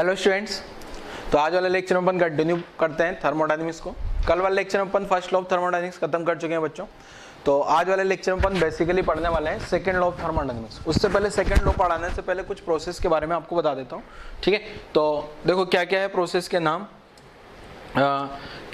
Hello students, तो आज वाले लेक्चर में अपन कंटिन्यू करते हैं थर्मोडायनेमिक्स को। कल वाले लेक्चर में अपन फर्स्ट लॉ ऑफ थर्मोडायनेमिक्स खत्म कर चुके हैं बच्चों। तो आज वाले लेक्चर में अपन बेसिकली पढ़ने वाले हैं सेकंड लॉ ऑफ थर्मोडायनेमिक्स। उससे पहले सेकंड लॉ पढ़ाने से पहले कुछ प्रोसेस के बारे में आपको बता देता हूँ, ठीक है। तो देखो क्या क्या है प्रोसेस के नाम।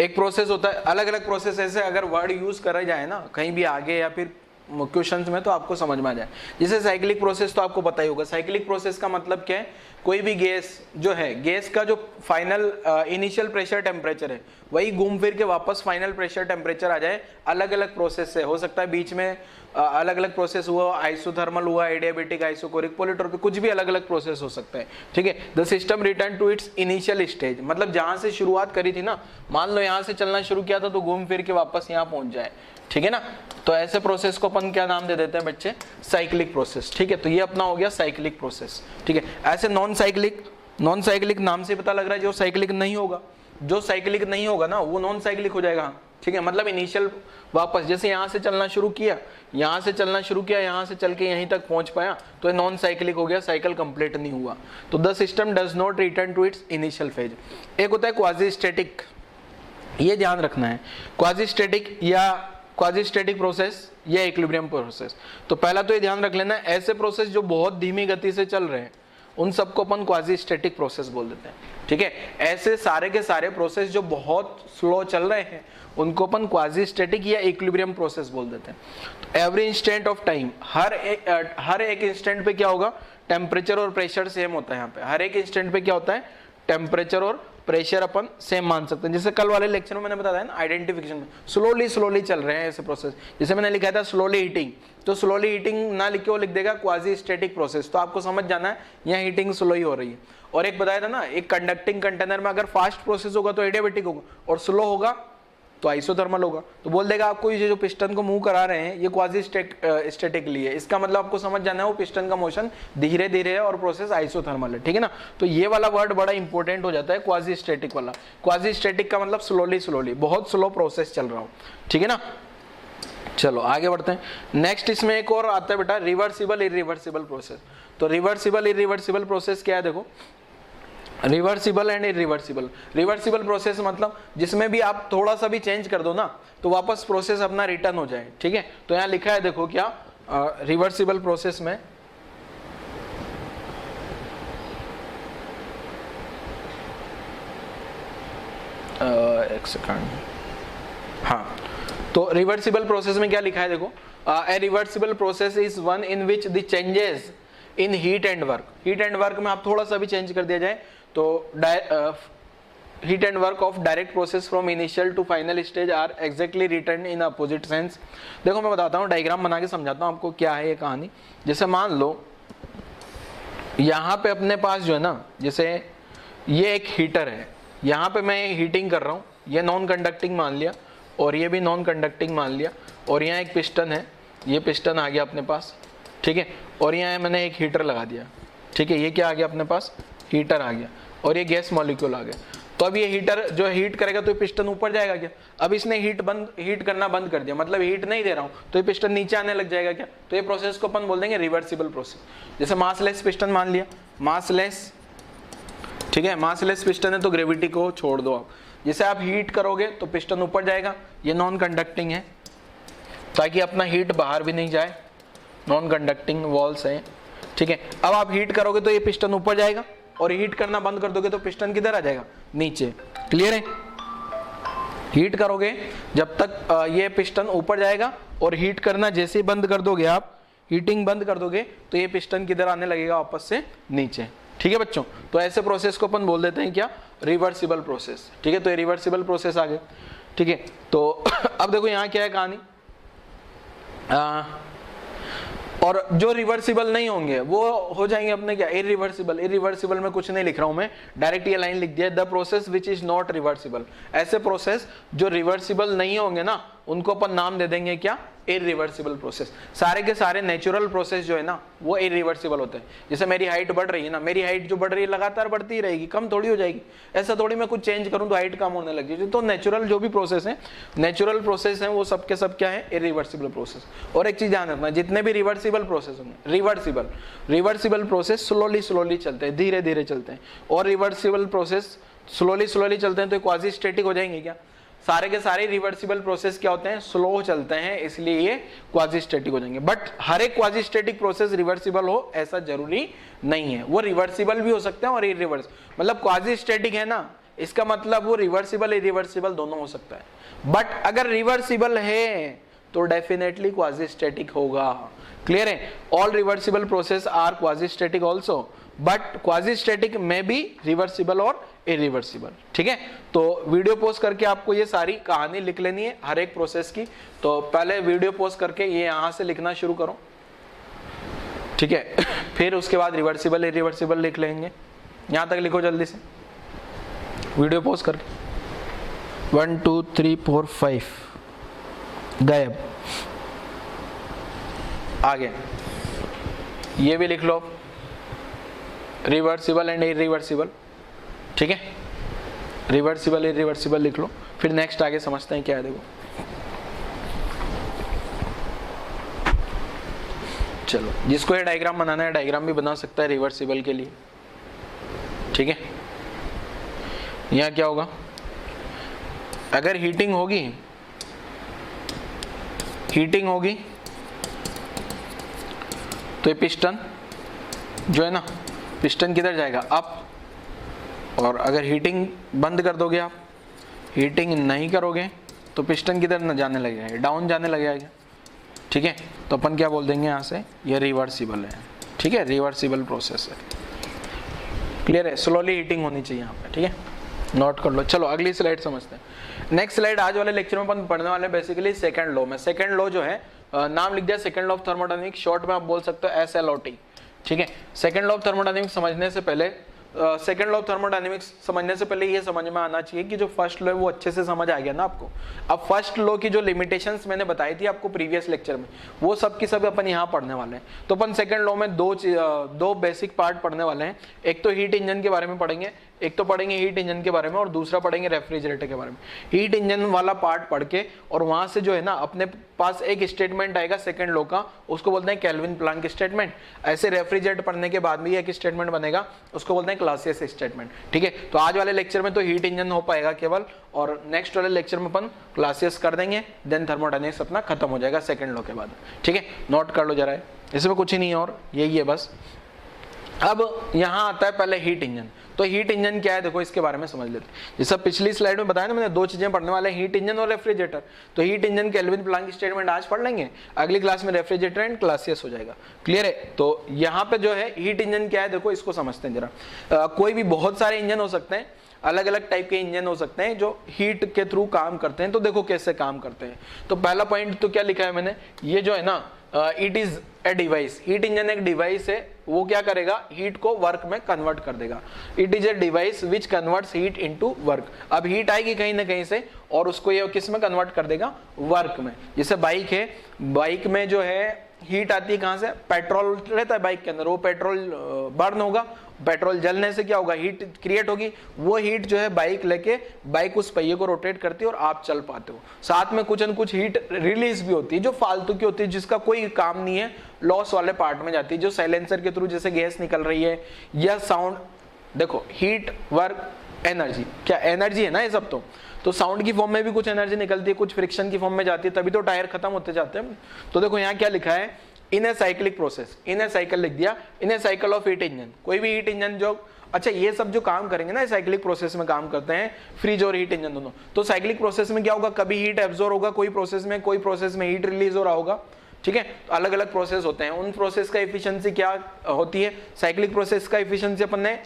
एक प्रोसेस होता है, अलग अलग प्रोसेस ऐसे अगर वर्ड यूज करा जाए ना कहीं भी आगे या फिर क्वेश्चंस में तो आपको समझ में आ जाए। जैसे साइक्लिक प्रोसेस तो आपको पता ही होगा। साइक्लिक प्रोसेस का मतलब क्या है, कोई भी गैस जो है, गैस का जो फाइनल इनिशियल प्रेशर टेम्परेचर है वही घूम फिर के वापस फाइनल प्रेशर टेम्परेचर आ जाए। अलग अलग प्रोसेस से हो सकता है, बीच में अलग अलग प्रोसेस हुआ, आइसोथर्मल हुआ, एडियाबेटिक, आइसोकोरिक, पॉलीट्रोपिक, कुछ भी अलग अलग प्रोसेस हो सकता है, ठीक है। The system return to its initial stage, मतलब जहां से शुरुआत करी थी ना, मान लो यहाँ से चलना शुरू किया था तो घूम फिर के वापस यहाँ पहुंच जाए, ठीक है ना। तो ऐसे प्रोसेस को अपन क्या नाम दे देते हैं बच्चे, साइक्लिक प्रोसेस, ठीक है। तो ये अपना हो गया साइक्लिक प्रोसेस, ठीक है। ऐसे नॉन साइक्लिक नाम से पता लग रहा है जो साइक्लिक नहीं होगा, जो साइक्लिक नहीं होगा ना वो नॉन साइक्लिक हो जाएगा, ठीक है। मतलब इनिशियल वापस जैसे यहाँ से चलना शुरू किया, यहाँ से चलना शुरू किया, यहाँ से चल के यहीं तक पहुंच पाया तो ये नॉन साइक्लिक हो गया, साइकिल कंप्लीट नहीं हुआ। तो the system does not return to its initial phase. एक होता है क्वाजी स्टैटिक, ये ध्यान रखना है, क्वाजी स्टैटिक प्रोसेस या इक्विलिब्रियम प्रोसेस। तो पहला तो ये ध्यान रख लेना, ऐसे प्रोसेस जो बहुत धीमी गति से चल रहे हैं उन सबको अपन क्वाजी स्टैटिक प्रोसेस बोल देते हैं, ठीक है। ऐसे सारे के सारे प्रोसेस जो बहुत स्लो चल रहे हैं उनको अपन क्वाजी स्टैटिक या इक्विलिब्रियम प्रोसेस बोल देते हैं। तो एवरी इंस्टेंट ऑफ टाइम, हर एक इंस्टेंट पे क्या होगा, टेम्परेचर और प्रेशर सेम होता है। यहाँ पे हर एक इंस्टेंट पे क्या होता है, टेम्परेचर और प्रेशर अपन सेम मान सकते हैं। जैसे कल वाले लेक्चर में मैंने बताया ना, आइडेंटिफिकेशन में स्लोली चल रहे हैं ऐसे प्रोसेस। जैसे मैंने लिखा था स्लोली हीटिंग, तो स्लोली हीटिंग ना लिख के वो लिख देगा क्वाजी स्टैटिक प्रोसेस। तो आपको समझ जाना है यहाँ हीटिंग स्लो ही हो रही है। और एक बताया था ना, एक कंडक्टिंग कंटेनर में अगर फास्ट प्रोसेस होगा तो एडियाबेटिक होगा और स्लो होगा तो आइसोथर्मल होगा। तो बोल देगा आपको ये जो पिस्टन को मूव करा रहे हैं ये क्वाजी स्टैटिक लिए, इसका मतलब आपको समझ जाना है वो पिस्टन का मोशन धीरे धीरे है और प्रोसेस आइसोथर्मल है, ठीक है ना। तो ये वाला वर्ड बड़ा इंपॉर्टेंट हो जाता है, क्वाजी स्टैटिक वाला। क्वाजी स्टैटिक का मतलब स्लोली, बहुत स्लो प्रोसेस चल रहा हो, ठीक है ना। चलो आगे बढ़ते हैं। नेक्स्ट इसमें एक और आता है बेटा, रिवर्सिबल इरिवर्सिबल प्रोसेस। तो रिवर्सिबल इरिवर्सिबल प्रोसेस क्या है, देखो, reversible and irreversible. Reversible process मतलब जिसमें भी आप थोड़ा सा भी चेंज कर दो ना तो वापस प्रोसेस अपना रिटर्न हो जाए, ठीक है। तो यहाँ लिखा है देखो क्या, रिवर्सिबल प्रोसेस में एक सेकंड, हाँ, तो रिवर्सिबल प्रोसेस में क्या लिखा है देखो, ए reversible process is one in which the changes in heat and work. Heat and work में आप थोड़ा सा भी चेंज कर दिया जाए तो heat and work of direct process from initial to final stage are exactly return in opposite sense. देखो मैं बताता हूँ, डायग्राम बना के समझाता हूँ आपको क्या है ये कहानी। जैसे मान लो यहाँ पे अपने पास जो है ना, जैसे ये एक हीटर है, यहाँ पे मैं हीटिंग कर रहा हूँ, ये नॉन कंडक्टिंग मान लिया और ये भी नॉन कंडक्टिंग मान लिया, और यहाँ एक पिस्टन है, ये पिस्टन आ गया अपने पास, ठीक है। और यहाँ मैंने एक हीटर लगा दिया, ठीक है, ये क्या आ गया अपने पास, हीटर आ गया, और ये गैस मॉलिक्यूल आ गया। तो अब ये हीटर जो हीट करेगा तो ये पिस्टन ऊपर जाएगा क्या, अब इसने हीट करना बंद कर दिया, मतलब हीट नहीं दे रहा हूँ तो ये पिस्टन नीचे आने लग जाएगा क्या। तो ये प्रोसेस को अपन बोल देंगे रिवर्सिबल प्रोसेस। जैसे मासलेस पिस्टन मान लिया, मासलेस, ठीक है, मासलेस पिस्टन है तो ग्रेविटी को छोड़ दो आप। जैसे आप हीट करोगे तो पिस्टन ऊपर जाएगा, ये नॉन कंडक्टिंग है ताकि अपना हीट बाहर भी नहीं जाए, नॉन कंडक्टिंग वॉल्स है, ठीक है। अब आप हीट करोगे तो ये पिस्टन ऊपर जाएगा और हीट करना बंद कर दोगे तो पिस्टन किधर आ जाएगा, नीचे। क्लियर है, हीट करोगे जब तक ये पिस्टन ऊपर जाएगा और हीट करना जैसे ही बंद कर दोगे आप, हीटिंग बंद कर दोगे तो ये पिस्टन किधर आने लगेगा, वापस से नीचे, ठीक है बच्चों। तो ऐसे प्रोसेस को अपन बोल देते हैं क्या, रिवर्सिबल प्रोसेस, ठीक है। तो ये रिवर्सिबल प्रोसेस आ गए, ठीक है। तो अब देखो यहाँ क्या है कहानी, और जो रिवर्सिबल नहीं होंगे वो हो जाएंगे अपने क्या, इरिवर्सिबल। इरिवर्सिबल में कुछ नहीं लिख रहा हूं मैं, डायरेक्ट ये लाइन लिख दिया, the process which is not reversible. ऐसे प्रोसेस जो रिवर्सिबल नहीं होंगे ना उनको अपन नाम दे देंगे क्या, इरिवर्सिबल प्रोसेस। सारे के सारे नेचुरल प्रोसेस जो है ना वो इरिवर्सिबल होते हैं। जैसे मेरी हाइट बढ़ रही है ना, मेरी हाइट जो बढ़ रही है लगातार बढ़ती ही रहेगी, कम थोड़ी हो जाएगी। ऐसा थोड़ी मैं कुछ चेंज करूं तो हाइट कम होने लग जाएगी। तो नेचुरल जो भी प्रोसेस है, नेचुरल प्रोसेस है, वो सब के सब क्या है, इरिवर्सिबल प्रोसेस। और एक चीज ध्यान रखना, जितने भी रिवर्सिबल प्रोसेस होंगे, रिवर्सिबल प्रोसेस स्लोली चलते हैं, धीरे धीरे चलते हैं। और रिवर्सिबल प्रोसेस स्लोली चलते हैं तो क्वाजी स्टैटिक हो जाएंगे क्या? सारे के सारे रिवर्सिबल प्रोसेस क्या होते हैं, स्लो चलते हैं, इसलिए ये क्वाजी स्टैटिक हो जाएंगे। बट हर एक क्वाजी स्टैटिक प्रोसेस रिवर्सिबल हो ऐसा जरूरी नहीं है, वो रिवर्सिबल भी हो सकते हैं और इरिवर्स, मतलब क्वाजी स्टैटिक है ना, इसका मतलब वो रिवर्सिबल इरिवर्सिबल दोनों हो सकता है। बट अगर रिवर्सिबल है तो डेफिनेटली क्वाजी स्टैटिक होगा। क्लियर है? All reversible process are quasi static also, but quasi static में भी रिवर्सिबल और इरिवर्सिबल। ठीक है, तो वीडियो पोस्ट करके आपको ये सारी कहानी लिख लेनी है हर एक प्रोसेस की। तो पहले वीडियो पोस्ट करके ये यहां से लिखना शुरू करो, ठीक है। फिर उसके बाद रिवर्सिबल इरिवर्सिबल लिख लेंगे, यहां तक लिखो जल्दी से वीडियो पोस्ट करके। 1 2 3 4 5 गायब। आगे ये भी लिख लो, रिवर्सिबल एंड इरिवर्सिबल। ठीक है, रिवर्सिबल इरिवर्सिबल लिख लो। फिर नेक्स्ट आगे समझते हैं क्या है। देखो चलो, जिसको ये डायग्राम बनाना है डायग्राम भी बना सकता है रिवर्सिबल के लिए। ठीक है, यहां क्या होगा, अगर हीटिंग होगी तो ये पिस्टन जो है ना, पिस्टन किधर जाएगा, अप। और अगर हीटिंग बंद कर दोगे आप, हीटिंग नहीं करोगे तो पिस्टन किधर न जाने लग जाएगा, डाउन जाने लग जाएगा। ठीक है, तो अपन क्या बोल देंगे यहाँ से, ये रिवर्सिबल है। ठीक है, रिवर्सिबल प्रोसेस है। क्लियर है? स्लोली हीटिंग होनी चाहिए यहाँ पे। ठीक है, नोट कर लो। चलो अगली स्लाइड समझते हैं। नेक्स्ट स्लाइड आज वाले लेक्चर में अपन पढ़ने वाले बेसिकली सेकंड लॉ में। सेकंड लॉ जो है, नाम लिख दिया second law of thermodynamics, short में आप बोल सकते हो SLOT। ठीक है, सेकंड लॉ ऑफ थर्मोडायनामिक्स समझने से पहले, सेकंड लॉ ऑफ थर्मोडायनामिक्स समझने से पहले ये समझ में आना चाहिए कि जो फर्स्ट लॉ है वो अच्छे से समझ आ गया ना आपको। अब फर्स्ट लॉ की जो लिमिटेशंस मैंने बताई थी आपको प्रीवियस लेक्चर में, वो सब की सब अपन यहाँ पढ़ने वाले हैं। तो अपन सेकंड लॉ में दो बेसिक पार्ट पढ़ने वाले हैं। एक तो हीट इंजन के बारे में पढ़ेंगे, एक तो पढ़ेंगे हीट इंजन के बारे में, और दूसरा पढ़ेंगे रेफ्रिजरेटर के बारे में। हीट इंजन वाला पार्ट पढ़ के और वहां से जो है ना अपने पास एक स्टेटमेंट आएगा सेकंड लॉ का, उसको बोलते हैं केल्विन प्लैंक स्टेटमेंट। ऐसे रेफ्रिजरेटर पढ़ने के बाद भी एक स्टेटमेंट बनेगा, उसको बोलते हैं क्लासियस स्टेटमेंट। ठीक है, तो आज वाले लेक्चर में तो हीट इंजन हो पाएगा केवल, और नेक्स्ट वाले लेक्चर में अपन क्लासियस कर देंगे, देन थर्मोडायनामिक्स अपना खत्म हो जाएगा सेकंड लॉ के बाद। ठीक है, नोट कर लो जरा, इसमें कुछ ही नहीं है और यही है बस। अब यहाँ आता है पहले हीट इंजन। तो हीट इंजन क्या है देखो, इसके बारे में समझ लेते हैं। जैसा पिछली स्लाइड में बताया ना मैंने, दो चीजें पढ़ने वाले हैं, हीट इंजन और रेफ्रिजरेटर। तो heat engine Kelvin Planck statement आज पढ़ लेंगे, अगली क्लास में रेफ्रिजरेटर एंड क्लासियस हो जाएगा। क्लियर है? तो यहाँ पे जो है हीट इंजन क्या है देखो, इसको समझते हैं जरा। कोई भी बहुत सारे इंजन हो सकते हैं, अलग अलग टाइप के इंजन हो सकते हैं जो हीट के थ्रू काम करते हैं। तो देखो कैसे काम करते हैं। तो पहला पॉइंट तो क्या लिखा है मैंने, ये जो है ना, it is a device. Heat engine एक डिवाइस है, वो क्या करेगा, हीट को वर्क में कन्वर्ट कर देगा। It is a device which converts heat into work. अब हीट आएगी कहीं ना कहीं से और उसको ये किस में कन्वर्ट कर देगा, वर्क में। जैसे बाइक है, बाइक में जो है हीट आती है कहां से, पेट्रोल रहता है बाइक के अंदर, वो पेट्रोल बर्न होगा, पेट्रोल जलने से क्या होगा, हीट क्रिएट होगी। वो हीट जो है बाइक लेके, बाइक उस पहिए को रोटेट करती है और आप चल पाते हो। साथ में कुछ न कुछ हीट रिलीज भी होती है जो फालतू की होती है, जिसका कोई काम नहीं है, लॉस वाले पार्ट में जाती है, जो साइलेंसर के थ्रू जैसे गैस निकल रही है या साउंड। देखो हीट, वर्क, एनर्जी, क्या एनर्जी है ना ये सब। तो साउंड की फॉर्म में भी कुछ एनर्जी निकलती है, कुछ फ्रिक्शन की फॉर्म में जाती है, तभी तो टायर खत्म होते जाते हैं। तो देखो यहाँ क्या लिखा है, in a cyclic process, in a cycle लिख दिया, in a cycle of heat engine. कोई भी हीट इंजन जो, अच्छा ये सब जो काम करेंगे ना साइक्लिक प्रोसेस में काम करते हैं, फ्रिज और हीट इंजन दोनों। तो साइक्लिक प्रोसेस में क्या होगा, कभी हीट एब्जॉर्ब होगा कोई प्रोसेस में हीट रिलीज हो रहा होगा। ठीक है, तो अलग अलग प्रोसेस होते हैं, उन प्रोसेस का एफिशिएंसी क्या होती है। साइक्लिक प्रोसेस का एफिशिएंसी अपन ने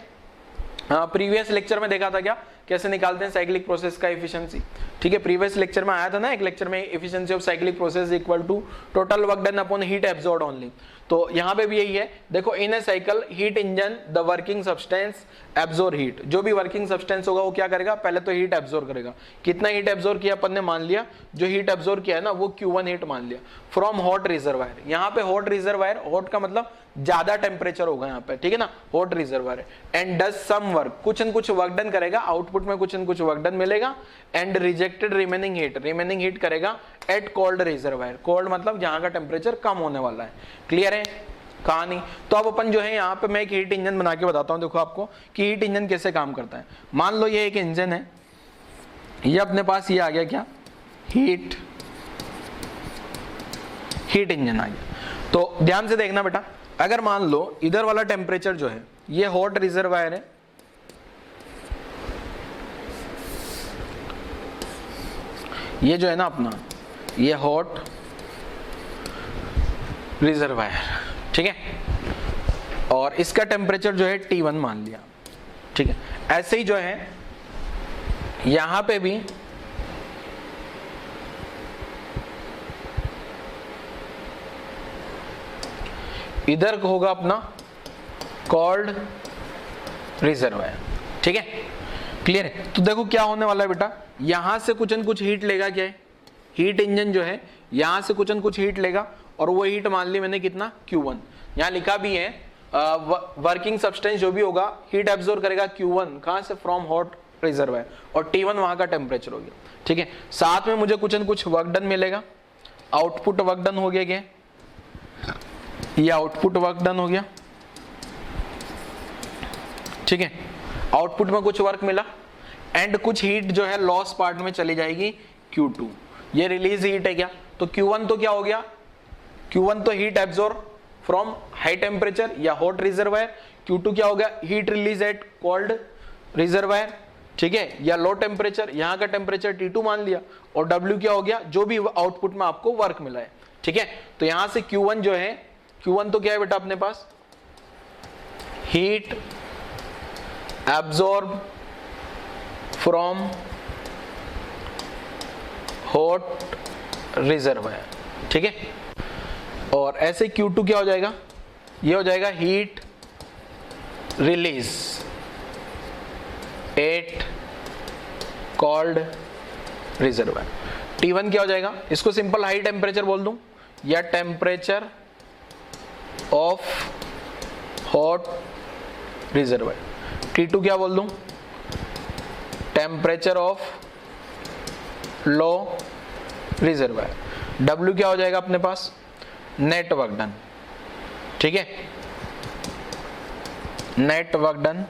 प्रीवियस लेक्चर में देखा था क्या, कैसे निकालते हैं साइक्लिक प्रोसेस का एफिशिएंसी, ठीक है। प्रीवियस लेक्चर में आया था ना, एक लेक्चर में efficiency of cyclic process equal to total work done upon heat absorbed only. तो यहाँ पे भी यही है, देखो in a cycle heat engine the working substance absorb heat, जो भी वर्किंग सब्सटेंस होगा वो क्या करेगा, पहले तो हीट एब्जॉर्ब करेगा। कितना हीट एब्जॉर्ब किया अपन ने, मान लिया जो हीट एब्जॉर्ब किया है ना वो Q1 हीट मान लिया फ्रॉम हॉट रिजर्वायर। यहाँ पे हॉट रिजर्वायर, हॉट का मतलब ज्यादा टेम्परेचर होगा यहाँ पे, ठीक है ना, hot reservoir. And does some work, कुछ न कुछ वर्क डन करेगा, आउटपुट में कुछ न कुछ वर्क डन मिलेगा। एंड रिजेक्टेड रिमेनिंग हीट करेगा एट कोल्ड रिजर्वायर। कोल्ड मतलब जहां का टेम्परेचर कम होने वाला है। क्लियर है कहानी। तो अब अपन जो है यहाँ पे मैं एक हीट इंजन बना के बताता हूँ, देखो आपको कि हीट इंजन कैसे काम करता है। मान लो ये एक इंजन है, ये अपने पास ये आ गया क्या, हीट इंजन आ गया। तो ध्यान से देखना बेटा, अगर मान लो इधर वाला टेम्परेचर जो है ये हॉट रिजर्वायर है, ये जो है ना अपना ये हॉट रिजर्वायर, ठीक है, और इसका टेम्परेचर जो है T1 मान लिया, ठीक है। ऐसे ही जो है यहां पे भी इधर होगा अपना कोल्ड रिजर्वायर, ठीक है, क्लियर है। तो देखो क्या होने वाला है बेटा, यहां से कुछ न कुछ हीट लेगा, क्या है, हीट इंजन जो है यहां से कुछ न कुछ हीट लेगा, और वो हीट मान ली मैंने कितना, Q1। यहां लिखा भी है वर्किंग सब्सटेंस जो भी होगा हीट एब्जॉर्ब करेगा Q1, कहां से, फ्रॉम हॉट रिजर्वायर, और T1 वहां का टेम्परेचर हो गया, ठीक है। साथ में मुझे कुछ न कुछ वर्क डन मिलेगा, आउटपुट वर्क डन हो गया, क्या ये आउटपुट वर्क डन हो गया, ठीक है, आउटपुट में कुछ वर्क मिला। एंड कुछ हीट जो है लॉस पार्ट में चली जाएगी Q2, ये रिलीज हीट है क्या, तो Q1 तो क्या हो गया, Q1 तो heat absorb from high temperature या हॉट रिजर्वायर, Q2 क्या हो गया, heat release at cold reservoir, ठीक है, या लो टेम्परेचर, यहाँ का टेम्परेचर T2 मान लिया, और W क्या हो गया, जो भी आउटपुट में आपको वर्क मिला है, ठीक है। तो यहां से Q1 जो है, Q1 तो क्या है बेटा अपने पास, heat absorb from hot reservoir, ठीक है। और ऐसे Q2 क्या हो जाएगा, ये हो जाएगा heat release at cold reservoir. T1 क्या हो जाएगा, इसको सिंपल हाई टेम्परेचर बोल दूं, या temperature of hot reservoir. T2 क्या बोल दूं, temperature of low reservoir. W क्या हो जाएगा अपने पास, नेट वर्क डन, ठीक है, net work done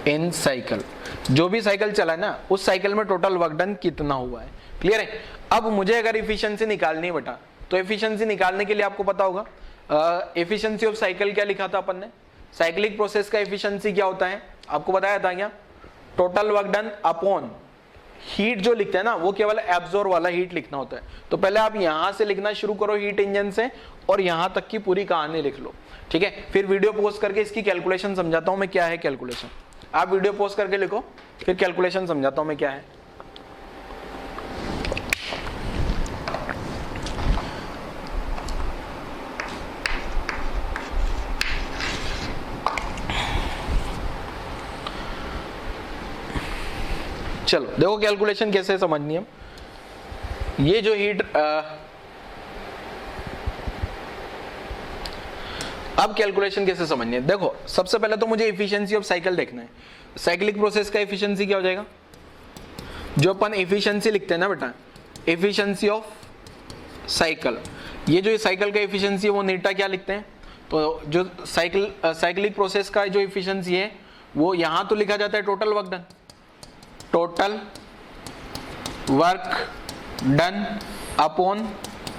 in cycle, जो भी साइकिल चला है ना उस साइकिल में टोटल वर्क डन कितना हुआ है। क्लियर है। अब मुझे अगर एफिशिएंसी निकालनी है बेटा, तो एफिशिएंसी निकालने के लिए आपको पता होगा एफिशिएंसी ऑफ साइकिल क्या लिखा था अपन ने, साइक्लिक प्रोसेस का एफिशिएंसी क्या होता है, आपको बताया था क्या, total work done upon heat जो लिखते हैं ना वो केवल एब्जॉर्ब वाला हीट लिखना होता है। तो पहले आप यहां से लिखना शुरू करो हीट इंजन से, और यहां तक की पूरी कहानी लिख लो, ठीक है। फिर वीडियो पोस्ट करके इसकी कैलकुलेशन समझाता हूं मैं क्या है कैलकुलेशन, आप वीडियो पोस्ट करके लिखो, फिर कैलकुलेशन समझाता हूं मैं क्या है। चलो देखो कैलकुलेशन कैसे समझनी है। ये जो हीट अब कैलकुलेशन कैसे समझनी है, देखो सबसे पहले तो मुझे एफिशिएंसी ऑफ साइकिल देखना है। साइक्लिक प्रोसेस का एफिशिएंसी क्या हो जाएगा, जो अपन एफिशिएंसी लिखते हैं ना बेटा, एफिशिएंसी ऑफ साइकिल, ये जो साइकिल का एफिशिएंसी है वो नीटा क्या लिखते हैं, तो जो साइक्लिक प्रोसेस का जो एफिशिएंसी है वो यहां तो लिखा जाता है total work done, total work done upon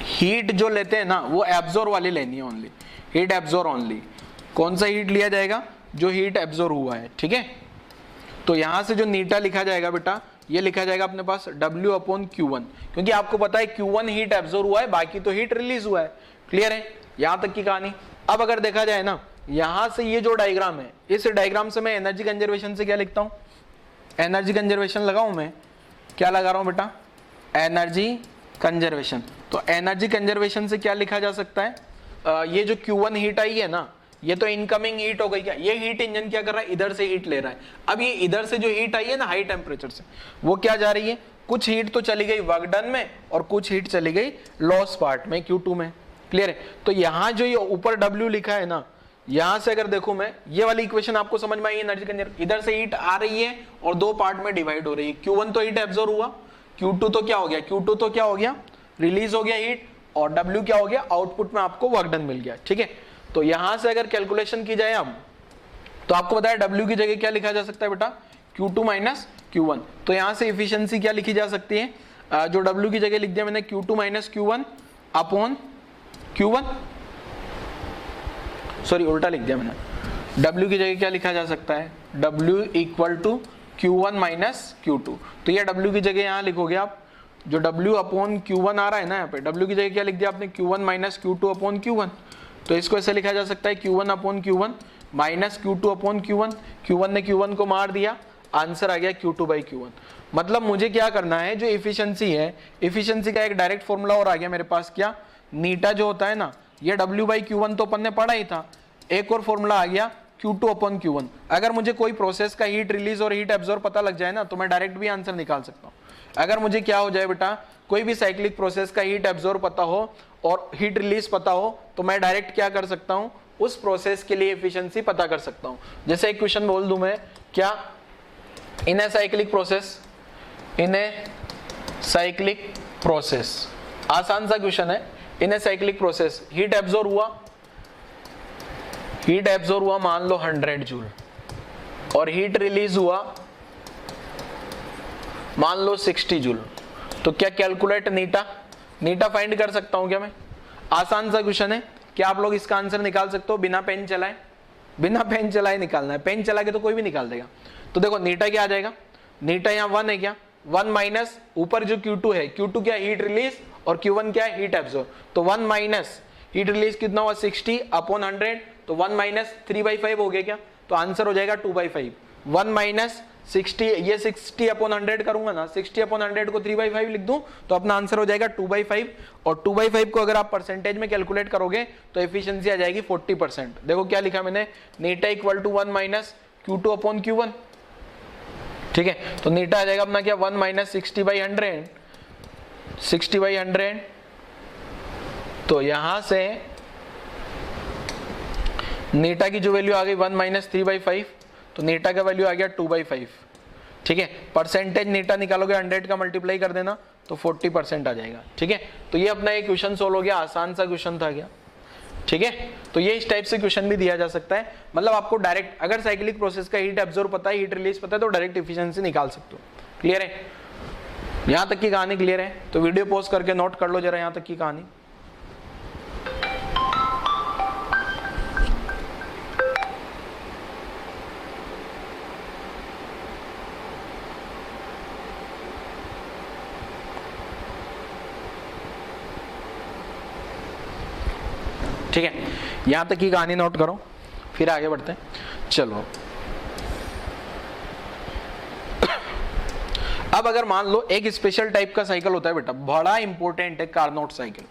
heat जो लेते हैं ना वो एब्जॉर्ब वाली लेनी है ओनली, हीट एब्जॉर्ब ओनली। कौन सा हीट लिया जाएगा, जो हीट एब्जॉर्ब हुआ है, ठीक है। तो यहां से जो नीटा लिखा जाएगा बेटा, ये लिखा जाएगा अपने पास W अपॉन Q1, क्योंकि आपको पता है Q1 हीट एब्जॉर्ब हुआ है, बाकी तो हीट रिलीज हुआ है। क्लियर है यहां तक की कहानी। अब अगर देखा जाए ना, यहां से ये जो डायग्राम है, इस डायग्राम से मैं एनर्जी कंजर्वेशन से क्या लिखता हूं, एनर्जी कंजर्वेशन लगाऊं मैं, क्या लगा रहा हूं बेटा, एनर्जी कंजर्वेशन। तो एनर्जी कंजर्वेशन से क्या लिखा जा सकता है, ये जो Q1 हीट आई है ना, ये तो इनकमिंग हीट हो गई। क्या ये हीट इंजन क्या कर रहा है, इधर से हीट ले रहा है। अब ये इधर से जो हीट आई है ना हाई टेम्परेचर से, वो क्या जा रही है, कुछ हीट तो चली गई वर्क डन में और कुछ हीट चली गई लॉस पार्ट में Q2 में। क्लियर है। तो यहाँ जो ये ऊपर W लिखा है ना, यहां से अगर देखूं मैं, ये वाली इक्वेशन आपको समझ में आई, एनर्जी कंजर्वेशन, इधर से हीट आ रही है और दो पार्ट में डिवाइड हो रही है। Q1 तो हीट एब्जॉर्ब हुआ, Q2 तो क्या हो गया, Q2 तो क्या हो गया, रिलीज हो गया हीट, और W क्या हो गया, आउटपुट में आपको वर्क डन मिल गया। ठीक है। तो यहां से अगर कैलकुलेशन की जाए अब, तो आपको बताया W की जगह क्या लिखा जा सकता है बेटा, Q2 माइनस Q1। तो यहां से इफिशियंसी क्या लिखी जा सकती है, जो W की जगह लिख दिया मैंने, Q2 minus Q1 upon Q1, sorry उल्टा लिख दिया मैंने। W की जगह क्या लिखा जा सकता है, W equal to Q1 minus Q2। तो ये W की जगह यहाँ लिखोगे आप, जो W अपॉन Q1 आ रहा है ना, यहाँ पे W की जगह क्या लिख दिया आपने, Q1 minus Q2 upon Q1। तो इसको ऐसे लिखा जा सकता है, Q1 upon Q1 minus Q2 upon Q1। Q1 ने Q1 को मार दिया, आंसर आ गया Q2 बाई Q1। मतलब मुझे क्या करना है, जो इफिशियंसी है, इफिशियंसी का एक डायरेक्ट फॉर्मूला और आ गया मेरे पास, क्या, नीटा जो होता है ना, ये W बाई Q1 तो अपन ने पढ़ा ही था, एक और फॉर्मूला आ गया Q2 अपॉन Q1। अगर मुझे कोई प्रोसेस का हीट रिलीज और हीट एब्जॉर्ब पता लग जाए ना, तो मैं डायरेक्ट भी आंसर निकाल सकता हूँ। अगर मुझे क्या हो जाए बेटा, कोई भी साइक्लिक प्रोसेस का हीट एब्जॉर्ब पता हो और हीट रिलीज पता हो, तो मैं डायरेक्ट क्या कर सकता हूँ, उस प्रोसेस के लिए एफिशिएंसी पता कर सकता हूँ। जैसे एक क्वेश्चन बोल दूं मैं, क्या, in a cyclic process, in a cyclic process, आसान सा क्वेश्चन है, in a cyclic process heat absorb हुआ, हीट एब्जॉर्ब हुआ मान लो 100 जूल, और हीट रिलीज हुआ मान लो 60 जूल। तो क्या कैलकुलेट नीटा, नीटा फाइंड कर सकता हूं क्या मैं, आसान सा क्वेश्चन है। क्या आप लोग इसका आंसर निकाल सकते हो बिना पेन चलाए, बिना पेन चलाए निकालना है, पेन चला के तो कोई भी निकाल देगा। तो देखो नीटा क्या आ जाएगा, नीटा यहाँ 1 है क्या, 1 माइनस ऊपर जो Q2 है, Q2 क्या हीट रिलीज और Q1 क्या है हीट एब्जॉर्ब। तो 1 माइनस हीट रिलीज कितना हुआ 60 अपॉन 100, तो 1 माइनस 3/5 हो गया क्या, तो आंसर हो जाएगा 2/5। 1 माइनस 60, ये 60 अपॉन 100 करूंगा ना, 60 अपॉन 100 को 3/5 लिख दूं, तो अपना आंसर हो जाएगा 2/5। और 2/5 को अगर आप परसेंटेज में कैलकुलेट करोगे तो एफिशिएंसी आ जाएगी 40%। देखो क्या लिखा मैंने, eta equal to 1 minus Q2 upon Q1। ठीक है। तो नीटा आ जाएगा अपना क्या, 1 माइनस 60/100, 60/100। तो यहां से नीटा की जो वैल्यू आ गई 1 माइनस 3/5, तो नीटा का वैल्यू आ गया 2/5। ठीक है। परसेंटेज नीटा निकालोगे 100 का मल्टीप्लाई कर देना तो 40% आ जाएगा। ठीक है। तो ये अपना एक क्वेश्चन सोल्व हो गया, आसान सा क्वेश्चन था क्या। ठीक है। तो ये इस टाइप से क्वेश्चन भी दिया जा सकता है, मतलब आपको डायरेक्ट अगर साइक्लिक प्रोसेस का हीट एब्जॉर्ब पता है, हीट रिलीज पता है, तो डायरेक्ट एफिशिएंसी निकाल सकते हो। क्लियर है, यहां तक की कहानी क्लियर है। तो वीडियो पॉज करके नोट कर लो जरा यहां तक की कहानी। ठीक है, यहां तक की कहानी नोट करो, फिर आगे बढ़ते हैं। चलो अब अगर मान लो एक स्पेशल टाइप का साइकिल होता है बेटा, बड़ा इंपॉर्टेंट है, कार्नोट साइकिल।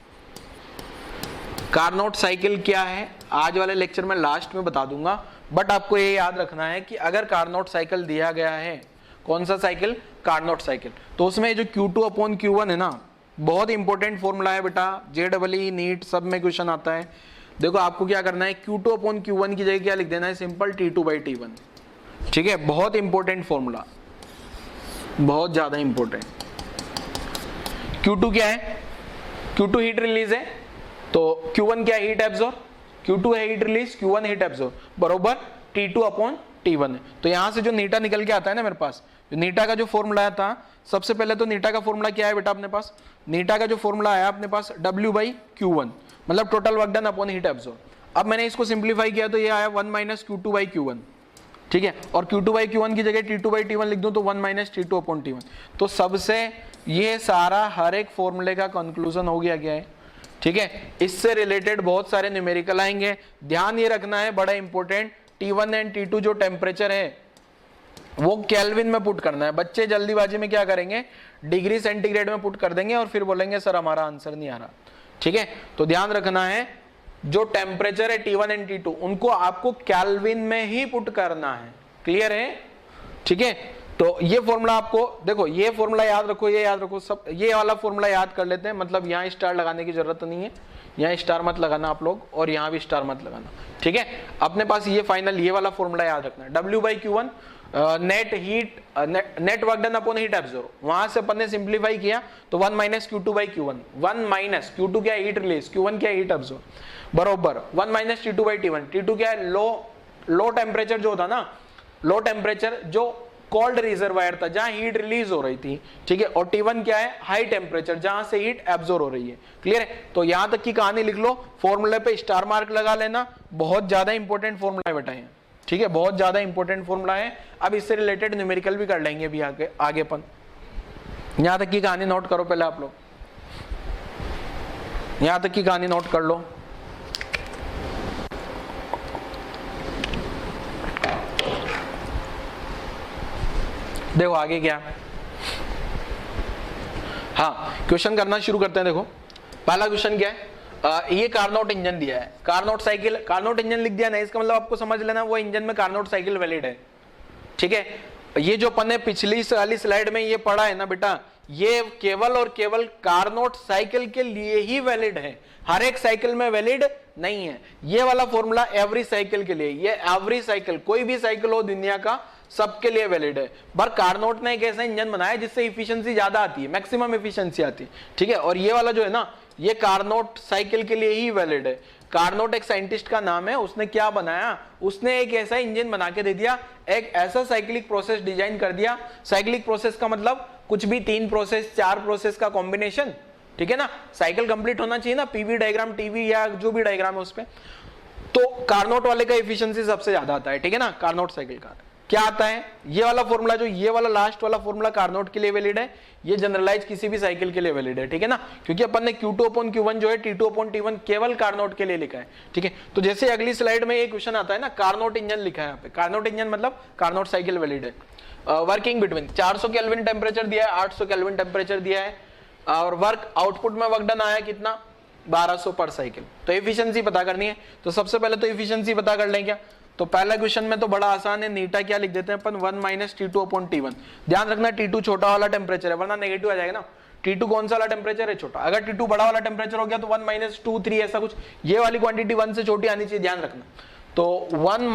कार्नोट साइकिल क्या है आज वाले लेक्चर में लास्ट में बता दूंगा, बट आपको ये याद रखना है कि अगर कार्नोट साइकिल दिया गया है, कौन सा साइकिल, कार्नोट साइकिल, तो उसमें जो Q2 अपॉन Q1 है ना, बहुत इंपॉर्टेंट फॉर्मूला है बेटा, JEE नीट सब में क्वेश्चन आता है। देखो आपको क्या करना है, Q2 अपॉन Q1 की जगह क्या लिख देना है, सिंपल T2/T1। ठीक है, बहुत इंपॉर्टेंट फॉर्मूला, बहुत ज्यादा इंपॉर्टेंट। Q2 क्या है, Q2 हीट रिलीज है, तो Q1 क्या है, हीट एब्जॉर्ब। Q2 है heat release, Q1 heat absorb, बरोबर T2 अपॉन T1 है। तो यहां से जो नीटा निकल के आता है ना मेरे पास, नीटा का जो फॉर्मूला था, सबसे पहले तो नीटा का फॉर्मूला क्या है बेटा अपने पास, नीटा का जो फॉर्मूला आया अपने पास W/Q1, मतलब total work done upon heat absorb. अब मैंने इसको सिंप्लीफाई किया तो ये आया 1 माइनस Q2/Q1। ठीक है, और Q2/Q1 की जगह T2/T1 लिख दूं तो 1 माइनस T2 अपॉन T1। तो सबसे ये सारा हर एक फॉर्मूले का कंक्लूजन हो गया क्या है। ठीक है, इससे रिलेटेड बहुत सारे न्यूमेरिकल आएंगे, ध्यान ये रखना है बड़ा इंपॉर्टेंट, T1 एंड T2 जो टेम्परेचर है, वो केल्विन में पुट करना है। बच्चे जल्दीबाजी में क्या करेंगे, डिग्री सेंटीग्रेड में पुट कर देंगे और फिर बोलेंगे सर हमारा आंसर नहीं आ रहा। ठीक है, तो ध्यान रखना है जो टेम्परेचर है T1 एंड T2 उनको आपको केल्विन में ही पुट करना है। क्लियर है? ठीक है, तो ये फॉर्मूला आपको देखो, ये फॉर्मूला याद रखो, ये याद रखो, सब ये वाला फॉर्मूला याद कर लेते हैं। मतलब यहाँ स्टार लगाने की जरूरत नहीं है, यहाँ स्टार मत लगाना आप लोग और यहाँ भी स्टार मत लगाना। ठीक है, अपने पास ये फाइनल ये वाला फॉर्मूला याद रखना है, W/Q1 net heat net work done upon heat absorb. वहां से अपन ने सिंप्लीफाई किया तो 1 - Q2/Q1, 1 - Q2 क्या है हीट रिलीज, Q1 क्या है हीट एब्जॉर्ब, बरोबर 1 - T2/T1। T2 क्या है लो टेम्परेचर जो होता ना, लो टेम्परेचर जो कोल्ड रिजर्वायर था जहां हीट रिलीज हो रही थी। ठीक है, और T1 क्या है हाई टेम्परेचर जहां से हीट एब्जॉर्ब हो रही है। क्लियर है? तो यहां तक की कहानी लिख लो, फॉर्मूले पे स्टार मार्क लगा लेना, बहुत ज्यादा इंपॉर्टेंट फॉर्मूला है बेटा ये। ठीक है, बहुत ज्यादा इंपॉर्टेंट फॉर्मूला है। अब इससे रिलेटेड न्यूमेरिकल भी कर लेंगे भी आगे अपन। यहां तक की कहानी नोट करो पहले आप लोग, यहां तक की कहानी नोट कर लो। देखो आगे क्या, हाँ क्वेश्चन करना शुरू करते हैं। देखो पहला क्वेश्चन क्या है, ये कार्नोट इंजन दिया है, कार्नोट साइकिल, कार्नोट इंजन लिख दिया ना, इसका मतलब आपको समझ लेना वो इंजन में कार्नोट साइकिल वैलिड है। ठीक है, ये जो अपन ने पिछली वाली स्लाइड में ये पढ़ा है ना बेटा, ये केवल और केवल कार्नोट साइकिल के लिए ही वैलिड है, हर एक साइकिल में वैलिड नहीं है। ये वाला फॉर्मूला एवरी साइकिल के लिए, ये एवरी साइकिल कोई भी साइकिल हो दुनिया का सबके लिए वैलिड है। पर कार्नोट ने एक ऐसा इंजन बनाया जिससे इफिशिएंसी ज्यादा आती है, मैक्सिमम इफिशिएंसी आती है। ठीक है, और ये वाला जो है ना ये कार्नोट साइकिल के लिए ही वैलिड है। कार्नोट एक साइंटिस्ट का नाम है, उसने क्या बनाया, उसने एक ऐसा इंजन बना के दे दिया, एक ऐसा साइक्लिक प्रोसेस डिजाइन कर दिया। साइक्लिक प्रोसेस का मतलब कुछ भी 3 प्रोसेस 4 प्रोसेस का कॉम्बिनेशन। ठीक है ना, साइकिल कंप्लीट होना चाहिए ना, पीवी डायग्राम टीवी या जो भी डायग्राम है उस पे। तो कार्नोट वाले का एफिशिएंसी सबसे ज्यादा आता है। ठीक है ना, कार्नोट साइकिल का क्या आता है, ये वाला फॉर्मूला, जो ये वाला लास्ट वाला फॉर्मूला कार्नोट के लिए वैलिड है, ये जनरलाइज किसी भी साइकिल के लिए वैलिड है। ठीक है ना, क्योंकि अपन ने Q2/Q1 जो है T2/T1 केवल कार्नोट के लिए लिखा है। ठीक है, तो जैसे अगली स्लाइड में ये क्वेश्चन आता है ना, कार्नोट इंजन लिखा है यहाँ पे, कार्नोट इंजन मतलब कार्नोट साइकिल वैलिड है। वर्किंग बिटवीन 400 केल्विन टेम्परेचर दिया है, 800 केल्विन टेम्परेचर दिया है, और वर्क आउटपुट में वर्क डन आया कितना 1200 पर साइकिल। तो एफिशिएंसी पता करनी है, तो सबसे पहले तो एफिशिएंसी पता कर लें क्या। तो पहला क्वेश्चन में तो बड़ा आसान है, नीटा क्या लिख देते हैं अपन 1 - T2/T1। ध्यान रखना T2 छोटा वाला टेम्परेचर है वरना नेगेटिव आ जाएगा ना। T2 कौन सा वाला टेम्परेचर है, छोटा। अगर T2 बड़ा वाला टेम्परेचर हो गया तो 1 - 2 3 ऐसा कुछ, ये वाली क्वांटिटी 1 से छोटी आनी चाहिए, ध्यान रखना। तो 1 -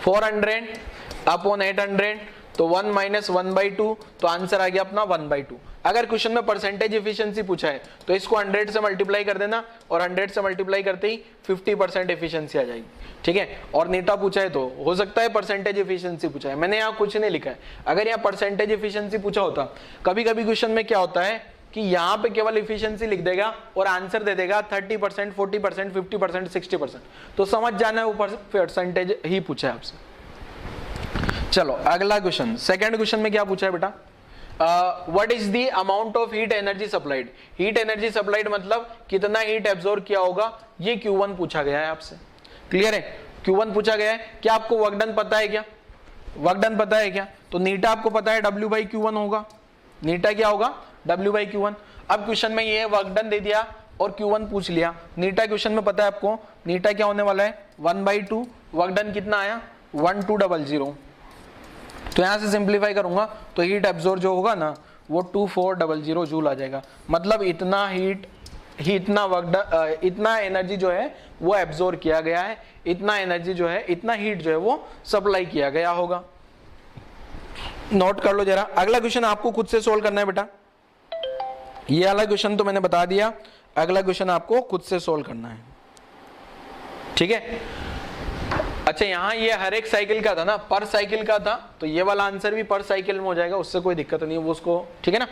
400/800, तो 1 - 1/2, तो आंसर आ गया अपना 1/2। अगर क्वेश्चन में परसेंटेज एफिशिएंसी पूछा है तो इसको 100 से मल्टीप्लाई कर देना, और 100 से मल्टीप्लाई करते ही 50% एफिशिएंसी आ जाएगी। ठीक है, और नीटा पूछा है तो हो सकता है परसेंटेज एफिशिएंसी पूछा है, मैंने यहाँ कुछ नहीं लिखा है। अगर यहाँ परसेंटेज एफिशिएंसी पूछा होता, कभी कभी क्वेश्चन में क्या होता है कि यहाँ पे केवल एफिशिएंसी लिख देगा और आंसर दे देगा 30%, 40%, 50%, 60%, तो समझ जाना है ऊपर परसेंटेज ही पूछा है आपसे। चलो अगला क्वेश्चन, सेकंड क्वेश्चन में क्या पूछा है बेटा, what is the amount of heat energy supplied. Heat energy supplied मतलब कितना हीट एब्जॉर्ब किया होगा, ये Q1 पूछा गया है आपसे। क्लियर है, Q1 पूछा गया है। क्या आपको वर्क डन पता है क्या, वर्क डन पता है क्या, तो नीटा आपको पता है W/Q1 होगा, नीटा क्या होगा W/Q1। अब क्वेश्चन में ये वर्क डन दे दिया और Q1 पूछ लिया, नीटा क्वेश्चन में पता है आपको नीटा क्या होने वाला है 1/2, वर्क डन कितना आया 1200। तो यहां से सिंप्लीफाई करूंगा तो हीट एब्जॉर्ब जो होगा ना वो 2400 जूल आ जाएगा। मतलब इतना इतना एनर्जी जो है वो एब्जॉर्ब किया गया है, इतना एनर्जी जो है, इतना हीट जो है वो सप्लाई किया गया होगा। नोट कर लो जरा। अगला क्वेश्चन आपको खुद से सोल्व करना है बेटा, ये वाला क्वेश्चन तो मैंने बता दिया, अगला क्वेश्चन आपको खुद से सोल्व करना है। ठीक है, अच्छा यहाँ ये हर एक साइकिल का था ना, पर साइकिल का था, तो ये वाला आंसर भी पर साइकिल में हो जाएगा, उससे कोई दिक्कत नहीं है वो उसको। ठीक है ना,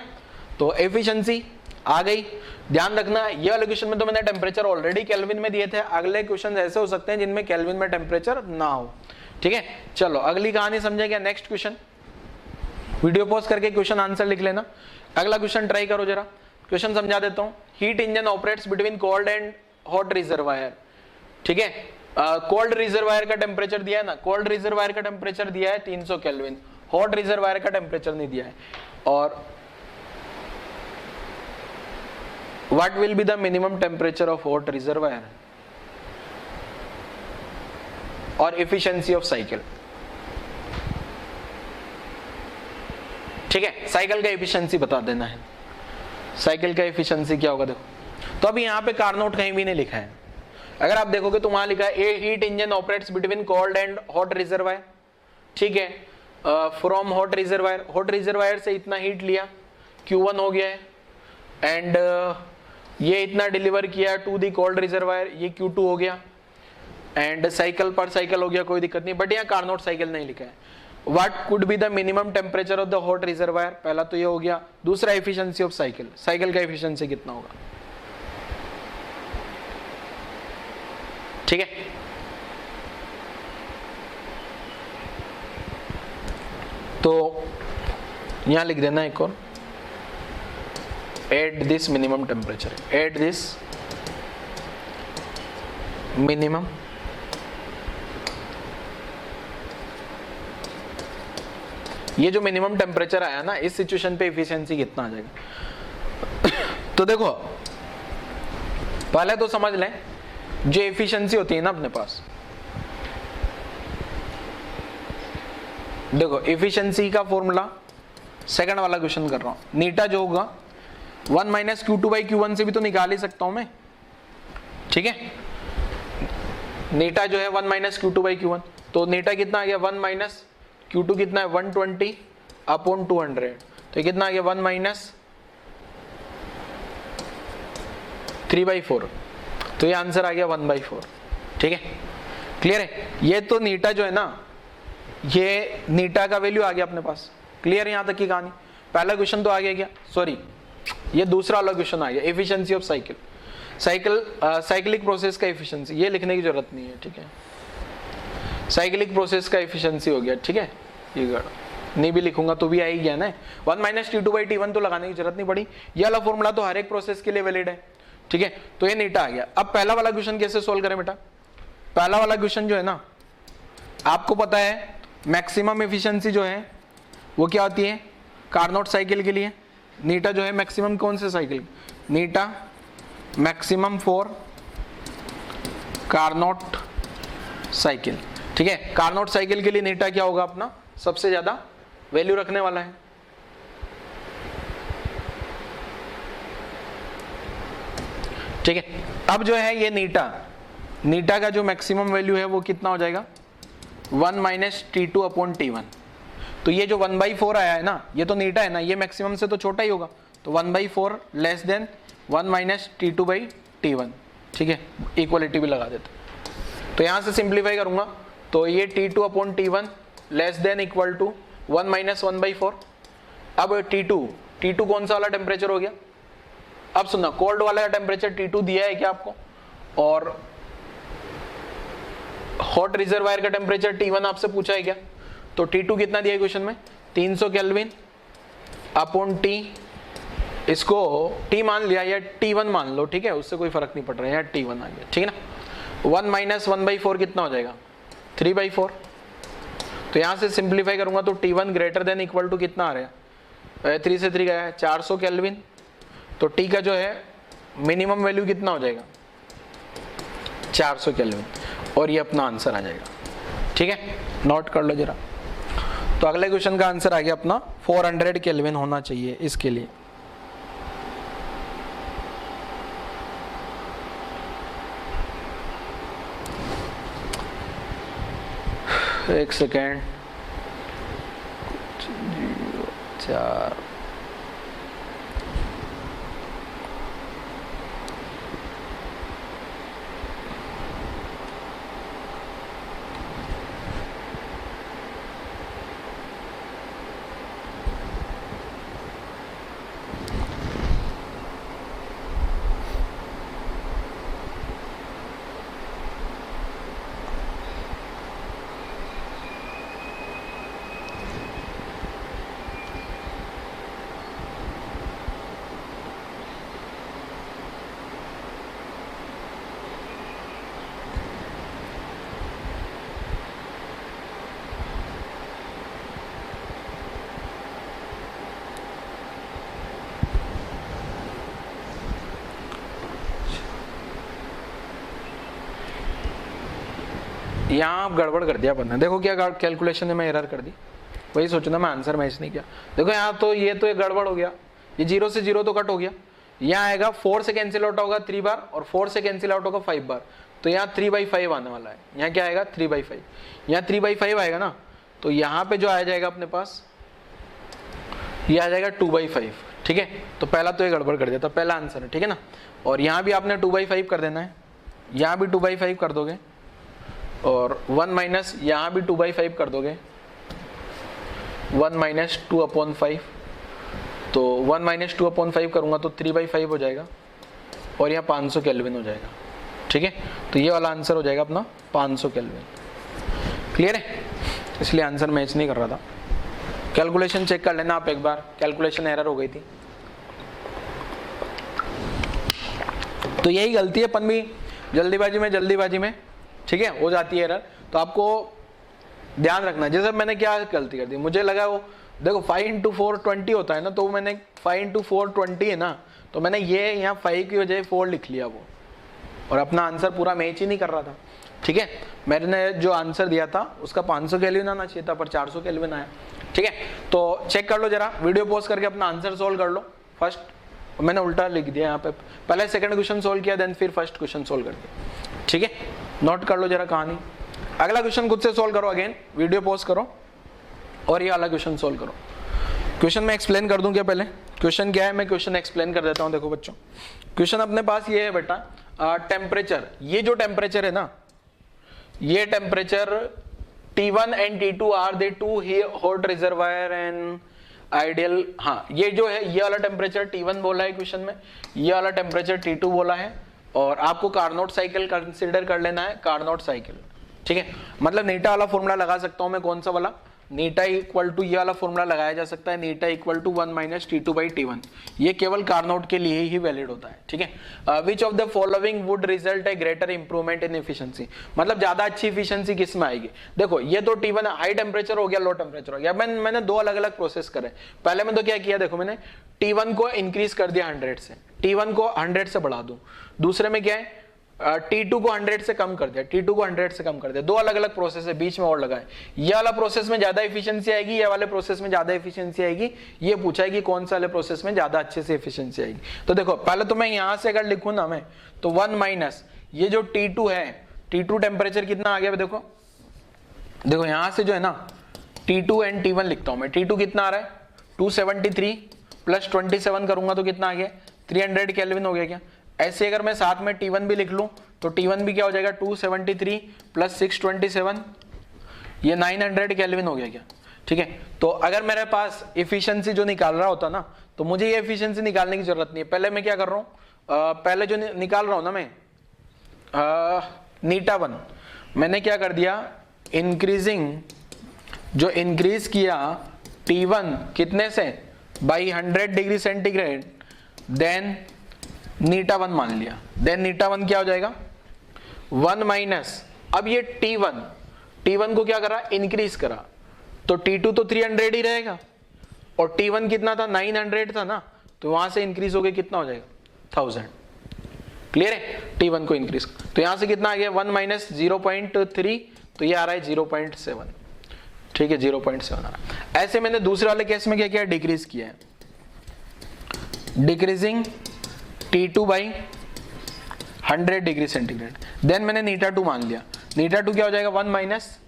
तो एफिशिएंसी आ गई। ध्यान रखना ये वाले क्वेश्चन में तो मैंने टेम्परेचर ऑलरेडी केल्विन में दिए थे, अगले क्वेश्चन ऐसे हो सकते हैं जिनमें केल्विन में टेम्परेचर ना हो। ठीक है, चलो अगली कहानी समझेंगे। नेक्स्ट क्वेश्चन, वीडियो पॉज करके क्वेश्चन आंसर लिख लेना। अगला क्वेश्चन ट्राई करो जरा, क्वेश्चन समझा देता हूँ। Heat engine operates between cold and hot reservoir. ठीक है, कोल्ड रिजर्वायर का टेम्परेचर दिया है ना, कोल्ड रिजर्वायर का टेम्परेचर दिया है 300 केल्विन, हॉट रिजर्वायर का टेम्परेचर नहीं दिया है। और what will be the minimum temperature of hot reservoir और एफिशिएंसी ऑफ साइकिल। ठीक है, साइकिल का एफिशिएंसी बता देना है, साइकिल का एफिशिएंसी क्या होगा देखो। तो अभी यहाँ पे कारनोट कहीं भी नहीं लिखा है, अगर आप देखोगे तो वहां लिखा है a heat engine operates between cold and hot reservoir. ठीक है, फ्रॉम हॉट रिजर्वायर से इतना हीट लिया, Q1 हो गया है, एंड ये इतना डिलीवर किया टू दी कोल्ड रिजर्वायर, ये Q2 हो गया, एंड साइकिल पर साइकिल हो गया, कोई दिक्कत नहीं। बट यहाँ कारनोट साइकिल नहीं लिखा है। What could be the minimum temperature of the hot reservoir, पहला तो ये हो गया। दूसरा एफिशिएंसी ऑफ साइकिल, साइकिल का एफिशिएंसी कितना होगा। ठीक है, तो यहां लिख देना एक और, at this minimum temperature, at this minimum ये जो मिनिमम टेम्परेचर आया ना, इस सिचुएशन पे एफिशिएंसी कितना आ जाएगा। तो देखो पहले तो समझ लें, जो एफिशिएंसी होती है ना अपने पास, देखो एफिशिएंसी का फॉर्मूला सेकंड वाला क्वेश्चन कर रहा हूं, नीटा जो होगा 1 माइनस Q2 बाई Q1 से भी तो निकाल ही सकता हूं मैं। ठीक है, नीटा जो है 1 माइनस Q2 बाई Q1, तो नीटा कितना आ गया 1 माइनस Q2 कितना है 120 अपॉन 200, तो कितना आ गया 1 माइनस 3/4, तो ये आंसर आ गया 1/4। ठीक है, क्लियर है। ये तो नीटा जो है ना, ये नीटा का वैल्यू आ गया अपने पास। क्लियर है यहां तक की कहानी। पहला क्वेश्चन तो आ गया क्या, सॉरी ये दूसरा वाला क्वेश्चन आ गया, efficiency of cycle, cyclic process का एफिशिएंसी, ये लिखने की जरूरत नहीं है। ठीक है, साइक्लिक प्रोसेस का एफिशिएंसी हो गया। ठीक है, ये नहीं भी लिखूंगा तो भी आ ही गया ना, 1 माइनस T2 बाई T1 तो लगाने की जरूरत नहीं पड़ी, ये वाला फॉर्मूला तो हर एक प्रोसेस के लिए वैलिड है। ठीक है, तो ये नीटा आ गया। अब पहला वाला क्वेश्चन कैसे सोल्व करें बेटा। पहला वाला क्वेश्चन जो है ना, आपको पता है मैक्सिमम एफिशिएंसी जो है वो क्या होती है कारनोट साइकिल के लिए, नीटा जो है मैक्सिमम कौन से cycle, Neeta maximum for Carnot cycle. ठीक है, कारनोट साइकिल के लिए नीटा क्या होगा अपना, सबसे ज्यादा वैल्यू रखने वाला है। ठीक है, अब जो है ये नीटा का जो मैक्सिमम वैल्यू है वो कितना हो जाएगा 1 माइनस T2 अपॉन T1। तो ये जो 1/4 आया है ना, ये तो नीटा है ना, ये मैक्सिमम से तो छोटा ही होगा, तो 1/4 less than 1 minus T2 by T1। ठीक है, इक्वलिटी भी लगा देते, तो यहां से सिंप्लीफाई करूंगा, तो ये T2 upon T1 less than equal to 1 minus 1/4। अब T2 कौन सा वाला टेम्परेचर हो गया, अब सुनना, कोल्ड वाला टेम्परेचर T2 दिया है क्या आपको, और हॉट रिजर्वायर का टेम्परेचर T1 आपसे पूछा है क्या, तो T2 कितना दिया है क्वेश्चन में 300 केल्विन अपॉन T, इसको T मान लिया या T1 मान लो। ठीक है, उससे कोई फर्क नहीं पड़ रहा है, यार T1 आ गया। ठीक है ना, 1 माइनस 1/4 कितना हो जाएगा 3/4। तो यहां से सिंप्लीफाई करूंगा तो T1 greater than equal to कितना आ रहा है, 3 से 3 गया है 400 केल्विन, तो T का जो है मिनिमम वैल्यू कितना हो जाएगा 400 केल्विन, और ये अपना आंसर आ जाएगा। ठीक है, नोट कर लो जरा। तो अगले क्वेश्चन का आंसर आ गया अपना 400 केल्विन होना चाहिए इसके लिए। एक सेकेंड, 4 4 यहाँ आप गड़बड़ कर दिया अपन ने, देखो क्या कैलकुलेशन में एरर कर दी, वही सोचना मैं आंसर मैच नहीं किया। देखो यहाँ तो ये गड़बड़ हो गया, ये 0 से 0 तो कट हो गया, यहाँ आएगा 4 से कैंसिल आउट होगा 3 बार और 4 से कैंसिल आउट होगा 5 बार, तो यहाँ 3/5 आने वाला है। यहाँ क्या आएगा 3/5, यहाँ 3/5 आएगा ना, तो यहाँ पे जो आ जाएगा अपने पास ये आ जाएगा 2/5, ठीक है। तो पहला तो ये गड़बड़ कर दिया, तो पहला आंसर है, ठीक है ना। और यहाँ भी आपने 2/5 कर देना है, यहाँ भी 2/5 कर दोगे और 1 माइनस यहाँ भी 2/5 कर दोगे, 1 माइनस 2/5, तो 1 माइनस 2/5 करूँगा तो 3/5 हो जाएगा और यहाँ 500 केल्विन हो जाएगा, ठीक है। तो ये वाला आंसर हो जाएगा अपना 500 केल्विन। क्लियर है, इसलिए आंसर मैच नहीं कर रहा था। कैलकुलेशन चेक कर लेना आप एक बार, कैलकुलेशन एरर हो गई थी। तो यही गलती है, अपन भी जल्दीबाजी में ठीक है हो जाती है एरर, तो आपको ध्यान रखना। जैसे मैंने क्या गलती कर दी, मुझे लगा वो देखो 5 × 4 20 होता है ना, तो मैंने 5 × 4 20 है ना, तो मैंने ये यहाँ 5 की वजह 4 लिख लिया वो, और अपना आंसर पूरा मैच ही नहीं कर रहा था, ठीक है। मैंने जो आंसर दिया था उसका 500 केल्विन आना चाहिए था, पर 400 केल्विन आया, ठीक है। तो चेक कर लो जरा, वीडियो पॉज करके अपना आंसर सोल्व कर लो। फर्स्ट मैंने उल्टा लिख दिया यहाँ पे, पहले सेकंड क्वेश्चन सोल्व किया, देन फिर फर्स्ट क्वेश्चन सोल्व कर दिया, ठीक है। नोट कर लो जरा कहानी। अगला क्वेश्चन खुद से सोल्व करो, अगेन वीडियो पॉज करो और ये वाला क्वेश्चन सोल्व करो। क्वेश्चन मैं एक्सप्लेन कर दूं क्या, पहले क्वेश्चन क्या है मैं क्वेश्चन एक्सप्लेन कर देता हूं। देखो बच्चों, क्वेश्चन अपने पास ये है बेटा, टेम्परेचर, ये जो टेम्परेचर है ना, ये temperature T1 and T2 are the two hot reservoir and ideal, हाँ ये जो है ये वाला टेम्परेचर T1 बोला है क्वेश्चन में, ये वाला टेम्परेचर T2 बोला है, और आपको कार्नोट साइकिल कंसीडर कर लेना है, कार्नोट साइकिल, ठीक है। मतलब नीटा वाला फॉर्मूला लगा सकता हूं मैं, कौन सा वाला, नीटा इक्वल टू ये वाला फॉर्मूला लगाया जा सकता है, नीटा इक्वल टू 1 माइनस T2/T1, ये केवल कार्नोट के लिए ही वैलिड होता है, ठीक है। Which of the following would result A greater improvement in efficiency, मतलब ज्यादा अच्छी एफिशिएंसी किस में आएगी। देखो ये तो T1 हाई टेम्परेचर हो गया, लो टेम्परेचर हो गया। मैंने दो अलग अलग प्रोसेस करे। पहले में तो क्या किया, देखो मैंने T1 को इंक्रीज कर दिया 100 से, T1 को 100 से बढ़ा दूं। दूसरे में क्या है, T2 को 100 से कम कर दिया, T2 को 100 से कम कर दिया। दो अलग अलग प्रोसेस है, बीच में और लगा है। ये वाला प्रोसेस में ज्यादा एफिशिएंसी आएगी, ये वाले प्रोसेस में ज्यादा एफिशिएंसी आएगी। ये पूछा है कि कौन सा वाले प्रोसेस में ज्यादा अच्छे से एफिशिएंसी आएगी। तो देखो पहले तो मैं यहां से अगर लिखूं ना मैं, तो 1 माइनस ये जो T2 है, T2 टेम्परेचर कितना आ गया, देखो यहां से जो है ना T2 एंड T1 लिखता हूं मैं। T2 कितना आ रहा है 273 प्लस 27 करूंगा तो कितना आ गया 300 केल्विन हो गया क्या। ऐसे अगर मैं साथ में T1 भी लिख लूं तो T1 भी क्या हो जाएगा 273 प्लस 627, ये 900 केल्विन हो गया क्या, ठीक है। तो अगर मेरे पास एफिशिएंसी जो निकाल रहा होता ना, तो मुझे ये एफिशिएंसी निकालने की जरूरत नहीं है। पहले मैं क्या कर रहा हूँ, पहले जो निकाल रहा हूँ ना मैं नीटा 1, मैंने क्या कर दिया, इंक्रीजिंग जो इंक्रीज किया T1 कितने से बाई 100 डिग्री सेंटीग्रेड, देन नीटा 1 मान लिया। देन नीटा 1 क्या हो जाएगा 1 माइनस, अब ये T1 को क्या करा, इंक्रीज करा, तो T2 तो 300 ही रहेगा और T1 कितना था 900 था ना, तो वहां से इंक्रीज हो गया कितना हो जाएगा 1000। क्लियर है, T1 को इंक्रीज, तो यहां से कितना आ गया 1 माइनस 0.3, तो ये आ रहा है 0.7, ठीक है 0.7 आ रहा है। ऐसे मैंने दूसरे वाले केस में क्या किया, डिक्रीज किया है, decreasing T2 by 100 degree centigrade. Then मैंने नीटा 2 मान लिया, नीटा 2 क्या हो जाएगा 1 माइनस,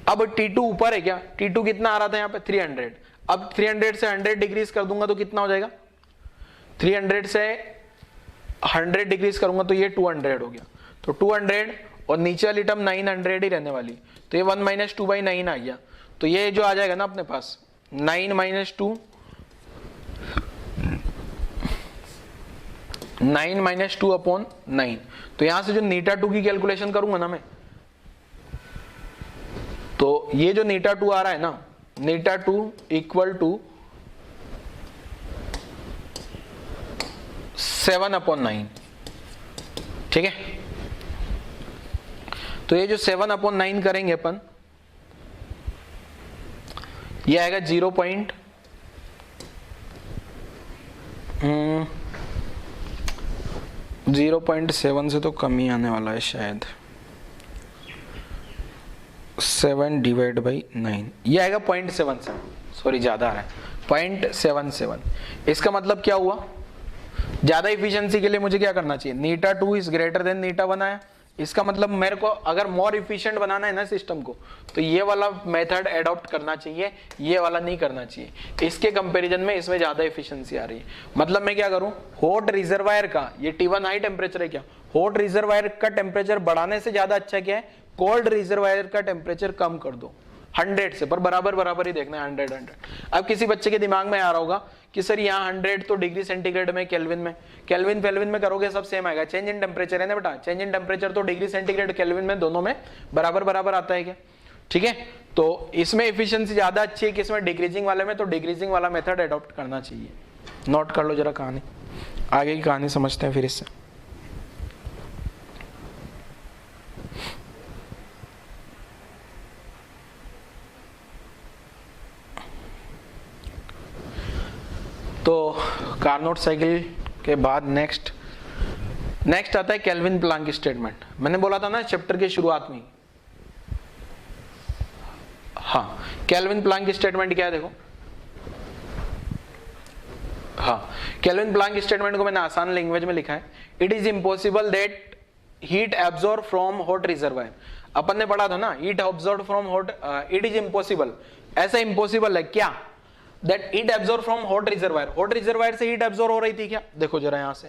अब T2 ऊपर है क्या, T2 कितना आ रहा था यहाँ पे 300, अब 300 से 100 डिग्रीज कर दूंगा तो कितना हो जाएगा, 300 से 100 डिग्रीज करूंगा तो ये 200 हो गया, तो 200 और नीचे वाली टर्म 900 ही रहने वाली, तो ये 1 माइनस 2/9 आ गया। तो ये जो आ जाएगा ना अपने पास 9 माइनस 2, 9 माइनस 2/9, तो यहां से जो नीटा 2 की कैलकुलेशन करूंगा ना मैं, तो ये जो नीटा 2 आ रहा है ना, नीटा 2 इक्वल टू 7/9, ठीक है। तो ये जो 7/9 करेंगे अपन, ये आएगा 0.7 से तो कम ही आने वाला है शायद, 7 डिवाइड बाई 9, ये आएगा 0.77, सॉरी ज़्यादा आ रहा है 0.77। इसका मतलब क्या हुआ, ज़्यादा इफिशियंसी के लिए मुझे क्या करना चाहिए, नीटा 2 इज ग्रेटर देन नीटा 1 आया। इसका मतलब मेरे को अगर मोर इफिशिएंट बनाना है ना सिस्टम को, तो ये वाला मेथड एडॉप्ट करना चाहिए, ये वाला नहीं करना चाहिए। इसके कंपैरिजन में इसमें ज़्यादा इफिशियंसी आ रही है। मतलब मैं क्या करूँ, हॉट रिजर्वायर का, ये T1 हाई टेम्परेचर है क्या, हॉट रिजर्वायर का टेम्परेचर बढ़ाने से ज़्यादा अच्छा क्या है, कोल्ड रिजर्वायर का टेम्परेचर कम कर दो 100 से, पर बराबर बराबर ही देखना है 100। अब किसी बच्चे के दिमाग में आ रहा होगा कि सर यहाँ 100 तो डिग्री सेंटीग्रेड में, केल्विन में, केल्विन फेल्विन में करोगे सब सेम आएगा, चेंज इन टेम्परेचर है ना बेटा, चेंज इन टेम्परेचर तो डिग्री सेंटीग्रेड केल्विन में दोनों में बराबर बराबर आता है क्या, ठीक है। तो इसमें एफिशिएंसी ज्यादा अच्छी है कि इसमें डिक्रीजिंग वाले में, तो डिक्रीजिंग वाला मेथड अडॉप्ट करना चाहिए। नोट कर लो जरा कहानी, आगे की कहानी समझते हैं फिर इससे। तो कार्नोट साइकिल के बाद नेक्स्ट आता है केल्विन प्लैंक स्टेटमेंट। मैंने बोला था ना चैप्टर के शुरुआत में, हाँ केल्विन प्लैंक स्टेटमेंट क्या है देखो, हाँ केल्विन प्लैंक स्टेटमेंट को मैंने आसान लैंग्वेज में लिखा है, it is impossible that heat absorb from hot reservoir. अपन ने पढ़ा था ना heat absorb from hot, it is impossible, ऐसा इम्पॉसिबल है क्या, that heat absorb from hot reservoir, hot reservoir से हीट एब्जॉर्ब हो रही थी क्या, देखो जरा यहां से,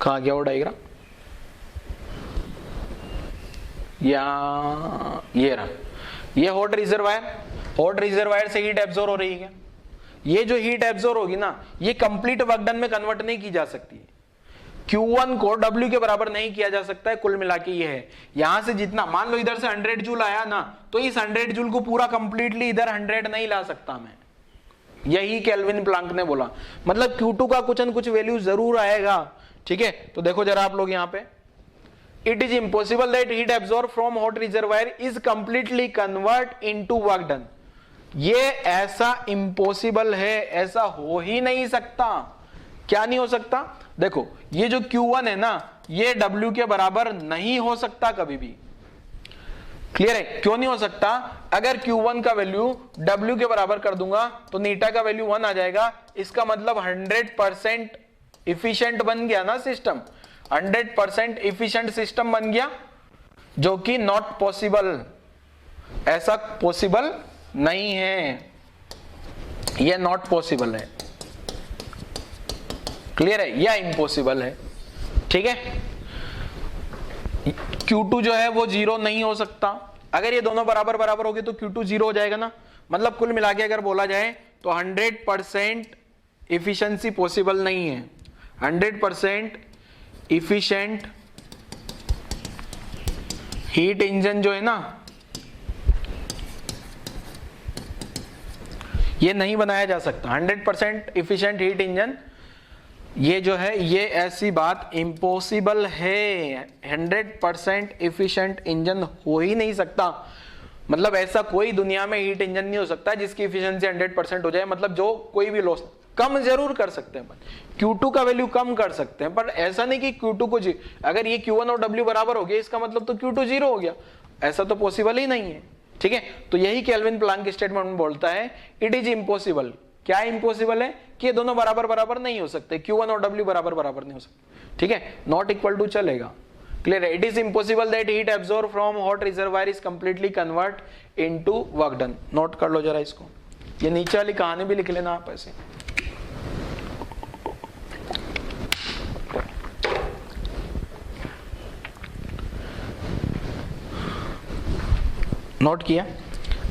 कहां गया वो डायग्राम, ये रहा, ये हॉट रिजर्वायर से हीट एब्जॉर्ब हो रही है क्या, ये जो हीट एब्जॉर्ब होगी ना, ये कंप्लीट वर्क डन में कन्वर्ट नहीं की जा सकती है, Q1 को W के बराबर नहीं किया जा सकता है, कुल मिला के ये है। यहां से जितना, मान लो इधर से 100 जूल आया ना, तो इस 100 जूल को पूरा कंप्लीटली इधर 100 नहीं ला सकता मैं, यही केल्विन प्लैंक ने बोला। मतलब Q2 का कुछ न कुछ वैल्यू जरूर आएगा, ठीक है। तो देखो जरा आप लोग यहां पे, it is impossible that heat absorb from hot reservoir is completely convert into work done. ये ऐसा इम्पॉसिबल है, ऐसा हो ही नहीं सकता। क्या नहीं हो सकता, देखो ये जो Q1 है ना, ये W के बराबर नहीं हो सकता कभी भी। क्लियर है, क्यों नहीं हो सकता, अगर Q1 का वैल्यू W के बराबर कर दूंगा तो नीटा का वैल्यू 1 आ जाएगा, इसका मतलब 100% इफिशिएंट बन गया ना सिस्टम, 100% इफिशिएंट सिस्टम बन गया, जो कि नॉट पॉसिबल, ऐसा पॉसिबल नहीं है, यह नॉट पॉसिबल है। क्लियर है, या इम्पॉसिबल है, ठीक है। Q2 जो है वो 0 नहीं हो सकता, अगर ये दोनों बराबर बराबर होगी तो Q2 0 हो जाएगा ना। मतलब कुल मिला के अगर बोला जाए तो 100% इफिशिएंसी पॉसिबल नहीं है, 100% इफिशिएंट हीट इंजन जो है ना, ये नहीं बनाया जा सकता। 100% इफिशिएंट हीट इंजन, ये जो है ये ऐसी बात इम्पॉसिबल है, 100% इफिशिएंट इंजन हो ही नहीं सकता। मतलब ऐसा कोई दुनिया में हीट इंजन नहीं हो सकता जिसकी इफिशिएंसी 100% हो जाए। मतलब जो कोई भी लॉस, कम जरूर कर सकते हैं, Q2 का वैल्यू कम कर सकते हैं, पर ऐसा नहीं कि Q2 को अगर ये Q1 और W बराबर हो गया इसका मतलब तो Q2 0 हो गया, ऐसा तो पॉसिबल ही नहीं है, ठीक है। तो यही केल्विन प्लैंक स्टेटमेंट में बोलता है, इट इज इम्पॉसिबल। क्या इम्पॉसिबल है कि ये दोनों बराबर बराबर नहीं हो सकते, Q1 और W बराबर बराबर नहीं हो सकते, ठीक है। नॉट इक्वल टू चलेगा, क्लियर है। It is impossible that heat absorb from hot reservoir is completely convert into work done. Note कर लो जरा इसको, ये नीचे वाली कहानी भी लिख लेना आप ऐसे। नोट किया।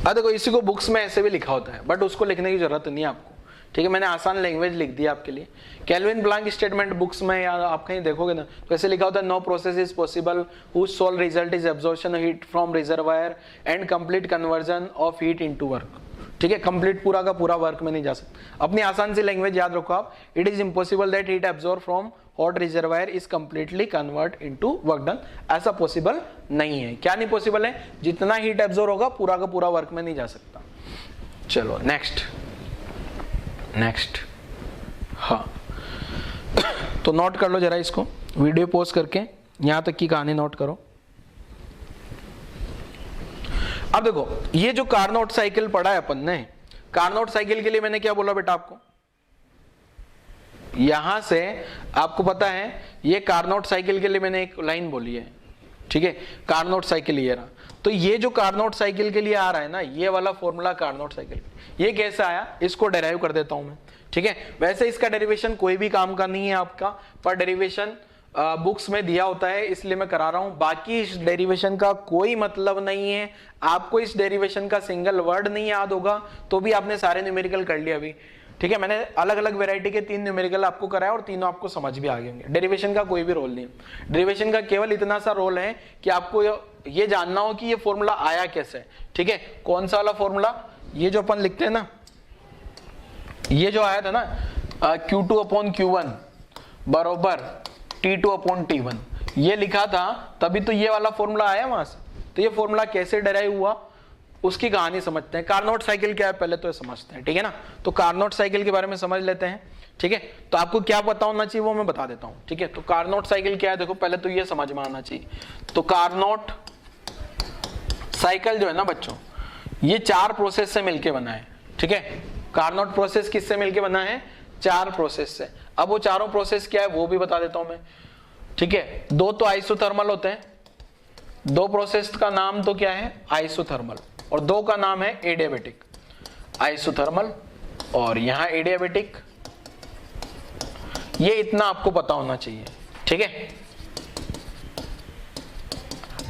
अब देखो इसी को बुक्स में ऐसे भी लिखा होता है, बट उसको लिखने की जरूरत नहीं है आपको, ठीक है। मैंने आसान लैंग्वेज लिख दी आपके लिए। केल्विन प्लैंक स्टेटमेंट बुक्स में या आप कहीं देखोगे ना तो ऐसे लिखा होता है, no process is possible whose sole result is absorption of heat from reservoir and complete conversion of heat into work, ठीक है। कंप्लीट पूरा का पूरा वर्क में नहीं जा सकता। अपनी आसान सी लैंग्वेज याद रखो आप, it is impossible that heat absorb from hot reservoir is completely convert into work done. ऐसा पॉसिबल नहीं है। क्या नहीं पॉसिबल है, जितना हीट एब्जॉर्ब होगा पूरा का पूरा वर्क में नहीं जा सकता। चलो नेक्स्ट, हाँ तो नोट कर लो जरा इसको, वीडियो पॉज करके यहां तक की कहानी नोट करो। अब देखो ये जो कार्नोट साइकिल पढ़ा है अपन ने, कार्नोट साइकिल के लिए मैंने क्या बोला बेटा आपको, यहां से आपको पता है ये कार्नोट साइकिल के लिए मैंने एक लाइन बोली है, ठीक है, कार्नोट साइकिल ये रहा। तो ये जो कार्नोट साइकिल के लिए आ रहा है ना, ये वाला फॉर्मूला कार्नोट साइकिल, ये कैसे आया, इसको डेराइव कर देता हूं मैं, ठीक है। वैसे इसका डेरिवेशन कोई भी काम का नहीं है आपका, पर डेरिवेशन बुक्स में दिया होता है इसलिए मैं करा रहा हूं। बाकी इस डेरिवेशन का कोई मतलब नहीं है, आपको इस डेरिवेशन का सिंगल वर्ड नहीं याद होगा तो भी आपने सारे न्यूमेरिकल कर लिया अभी, ठीक है। मैंने अलग अलग वैरायटी के 3 न्यूमेरिकल आपको कराया और तीनों आपको समझ भी आ गए होंगे। डेरिवेशन का कोई भी रोल नहीं है, डेरिवेशन का केवल इतना सा रोल है कि आपको ये जानना हो कि ये फॉर्मूला आया कैसे, ठीक है। कौन सा वाला फॉर्मूला, ये जो अपन लिखते हैं ना, ये जो आया था ना Q2/Q1 बरोबर T2/T1, ये लिखा था, तभी तो ये वाला फॉर्मूला आया वहां से। तो ये फॉर्मूला कैसे डेराइव हुआ उसकी कहानी समझते हैं। कार्नोट साइकिल क्या है पहले तो ये समझते हैं, ठीक है ना। तो कार्नोट साइकिल के बारे में समझ लेते हैं, ठीक है। तो आपको क्या पता होना चाहिए वो मैं बता देता हूं, ठीक है। तो कार्नोट साइकिल क्या है, देखो पहले तो ये समझ में आना चाहिए। तो कार्नोट साइकिल जो है ना बच्चों, ये 4 प्रोसेस से मिलके बना है, ठीक है। कार्नोट प्रोसेस किससे मिलके बना है, 4 प्रोसेस से। अब वो चारों प्रोसेस क्या है वो भी बता देता हूं मैं, ठीक है। 2 तो आइसोथर्मल होते हैं, 2 प्रोसेस का नाम तो क्या है, आइसोथर्मल, और 2 का नाम है एडियाबेटिक। आइसोथर्मल और यहां एडियाबेटिक, ये इतना आपको पता होना चाहिए, ठीक है।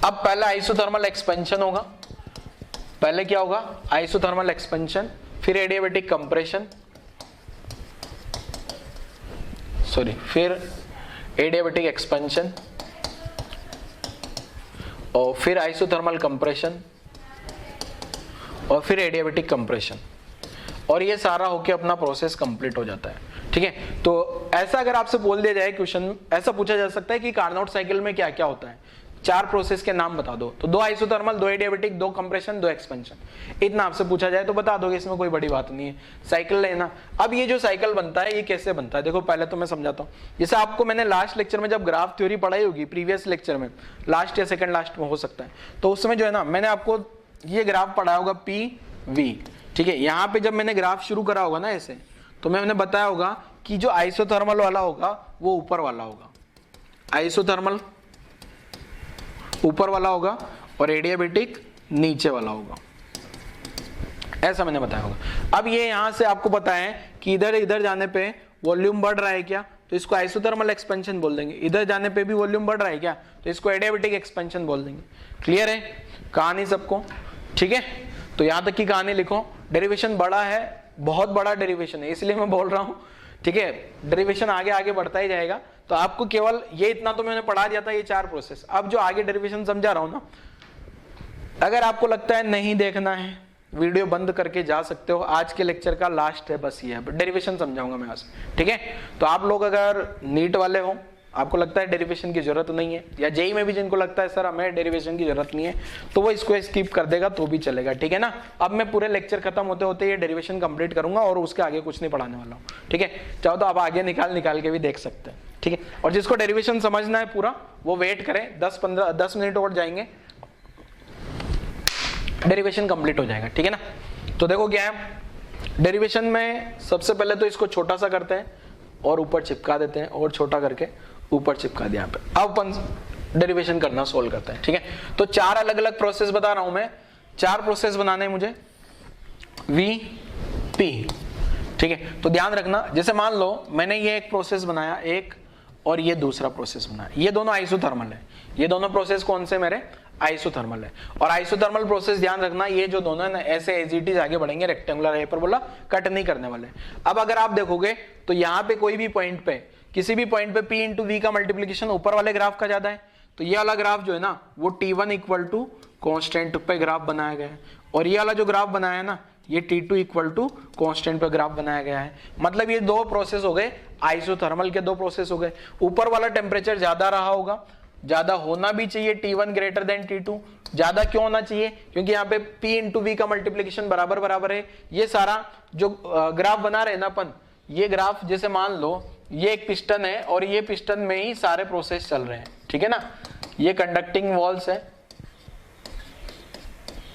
अब पहला आइसोथर्मल एक्सपेंशन होगा, पहले क्या होगा, आइसोथर्मल एक्सपेंशन, फिर एडियाबेटिक कंप्रेशन, सॉरी, फिर एडियाबेटिक एक्सपेंशन, और फिर आइसोथर्मल कंप्रेशन, और फिर एडियाबेटिक कंप्रेशन, और ये सारा होके अपना प्रोसेस कंप्लीट हो जाता है, ठीक है। तो ऐसा अगर आपसे बोल दिया जाए क्वेश्चन, ऐसा पूछा जा सकता है कि कार्नोट साइकिल में क्या क्या होता है, 4 प्रोसेस के नाम बता दो। तो 2 आइसोथर्मल, 2 एडियाबेटिक, 2 कंप्रेशन, 2 एक्सपेंशन, इतना आपसे पूछा जाए तो बता दोगे, इसमें कोई बड़ी बात नहीं है। साइकिल लेना, अब ये जो साइकिल बनता है ये कैसे बनता है, देखो पहले तो मैं समझाता हूँ। जैसे आपको मैंने लास्ट लेक्चर में जब ग्राफ थ्योरी पढ़ाई होगी, प्रीवियस लेक्चर में, लास्ट या सेकंड लास्ट में हो सकता है, तो उसमें जो है ना मैंने आपको ये ग्राफ पढ़ाया होगा PV, ठीक है। यहाँ पे जब मैंने ग्राफ शुरू करा होगा ना ऐसे, तो मैंने बताया होगा कि जो आइसोथर्मल वाला होगा वो ऊपर वाला होगा, आइसोथर्मल ऊपर वाला होगा और एडियाबेटिक नीचे वाला होगा, ऐसा मैंने बताया होगा। अब ये यहां से आपको पता है कि इधर इधर जाने पे वॉल्यूम बढ़ रहा है क्या, तो इसको आइसोथर्मल एक्सपेंशन बोल देंगे। इधर जाने पे भी वॉल्यूम बढ़ रहा है क्या, तो इसको एडियाबेटिक एक्सपेंशन बोल देंगे। क्लियर है कहानी सबको, ठीक है। तो यहां तक की कहानी लिखो। डेरिवेशन बड़ा है, बहुत बड़ा डेरिवेशन है, इसलिए मैं बोल रहा हूं, ठीक है। डेरिवेशन आगे आगे बढ़ता ही जाएगा, तो आपको केवल ये इतना तो मैंने पढ़ा दिया था, ये 4 प्रोसेस। अब जो आगे डेरिवेशन समझा रहा हूं ना, अगर आपको लगता है नहीं देखना है, वीडियो बंद करके जा सकते हो, आज के लेक्चर का लास्ट है बस ये है, डेरिवेशन समझाऊंगा मैं आज, ठीक है। तो आप लोग अगर नीट वाले हो, आपको लगता है डेरिवेशन की जरूरत नहीं है, या जेई में भी जिनको लगता है सर हमें डेरिवेशन की जरूरत नहीं है, तो वो इसको स्किप कर देगा तो भी चलेगा, ठीक है ना। अब मैं पूरे लेक्चर खत्म होते होते ये डेरिवेशन कंप्लीट करूंगा और उसके आगे कुछ नहीं पढ़ाने वाला हूँ, ठीक है। चाहो तो आप आगे निकाल के भी देख सकते हैं, ठीक है। और जिसको डेरिवेशन समझना है पूरा, वो वेट करें, 10 मिनट और जाएंगे, डेरिवेशन कंप्लीट हो जाएगा, ठीक है ना। तो देखो क्या है, डेरिवेशन में सबसे पहले तो इसको छोटा सा करते हैं और ऊपर चिपका देते हैं, और छोटा करके ऊपर चिपका दिया यहाँ पे। अब अपन डेरिवेशन करना सोल्व करते हैं, ठीक है। तो 4 अलग अलग प्रोसेस बता रहा हूं मैं, 4 प्रोसेस बनाने हैं मुझे, VP, ठीक है। तो ध्यान रखना, जैसे मान लो मैंने ये एक प्रोसेस बनाया, एक, और ये दूसरा प्रोसेस बनाया, ये दोनों आइसोथर्मल है। ये दोनों प्रोसेस कौन से मेरे, आइसोथर्मल है। और आइसोथर्मल प्रोसेस ध्यान रखना, ये जो दोनों है ना ऐसे एज इट इज आगे बढ़ेंगे, रेक्टेंगुलर हाइपरबोला, कट नहीं करने वाले। अब अगर आप देखोगे तो यहाँ पे कोई भी पॉइंट पे, किसी भी पॉइंट पे P इंटू V का मल्टीप्लीकेशन ऊपर वाले ग्राफ का ज्यादा है, तो ये वाला ग्राफ जो है ना वो T1 इक्वल टू कॉन्स्टेंट पे ग्राफ बनाया गया है, और ये वाला जो ग्राफ बनाया है ना ये T2 इक्वल टू कॉन्स्टेंट पे ग्राफ बनाया गया है। मतलब ये 2 प्रोसेस हो गए, आइसोथर्मल के 2 प्रोसेस हो गए। ऊपर वाला टेम्परेचर ज्यादा रहा होगा, ज्यादा होना भी चाहिए, T1 ग्रेटर देन T2। ज्यादा क्यों होना चाहिए, क्योंकि यहाँ पे P इंटू V का मल्टीप्लीकेशन बराबर बराबर है। ये सारा जो ग्राफ बना रहे ना अपन, ये ग्राफ जैसे मान लो ये एक पिस्टन है और ये पिस्टन में ही सारे प्रोसेस चल रहे हैं, ठीक है ना। ये कंडक्टिंग वॉल्स है,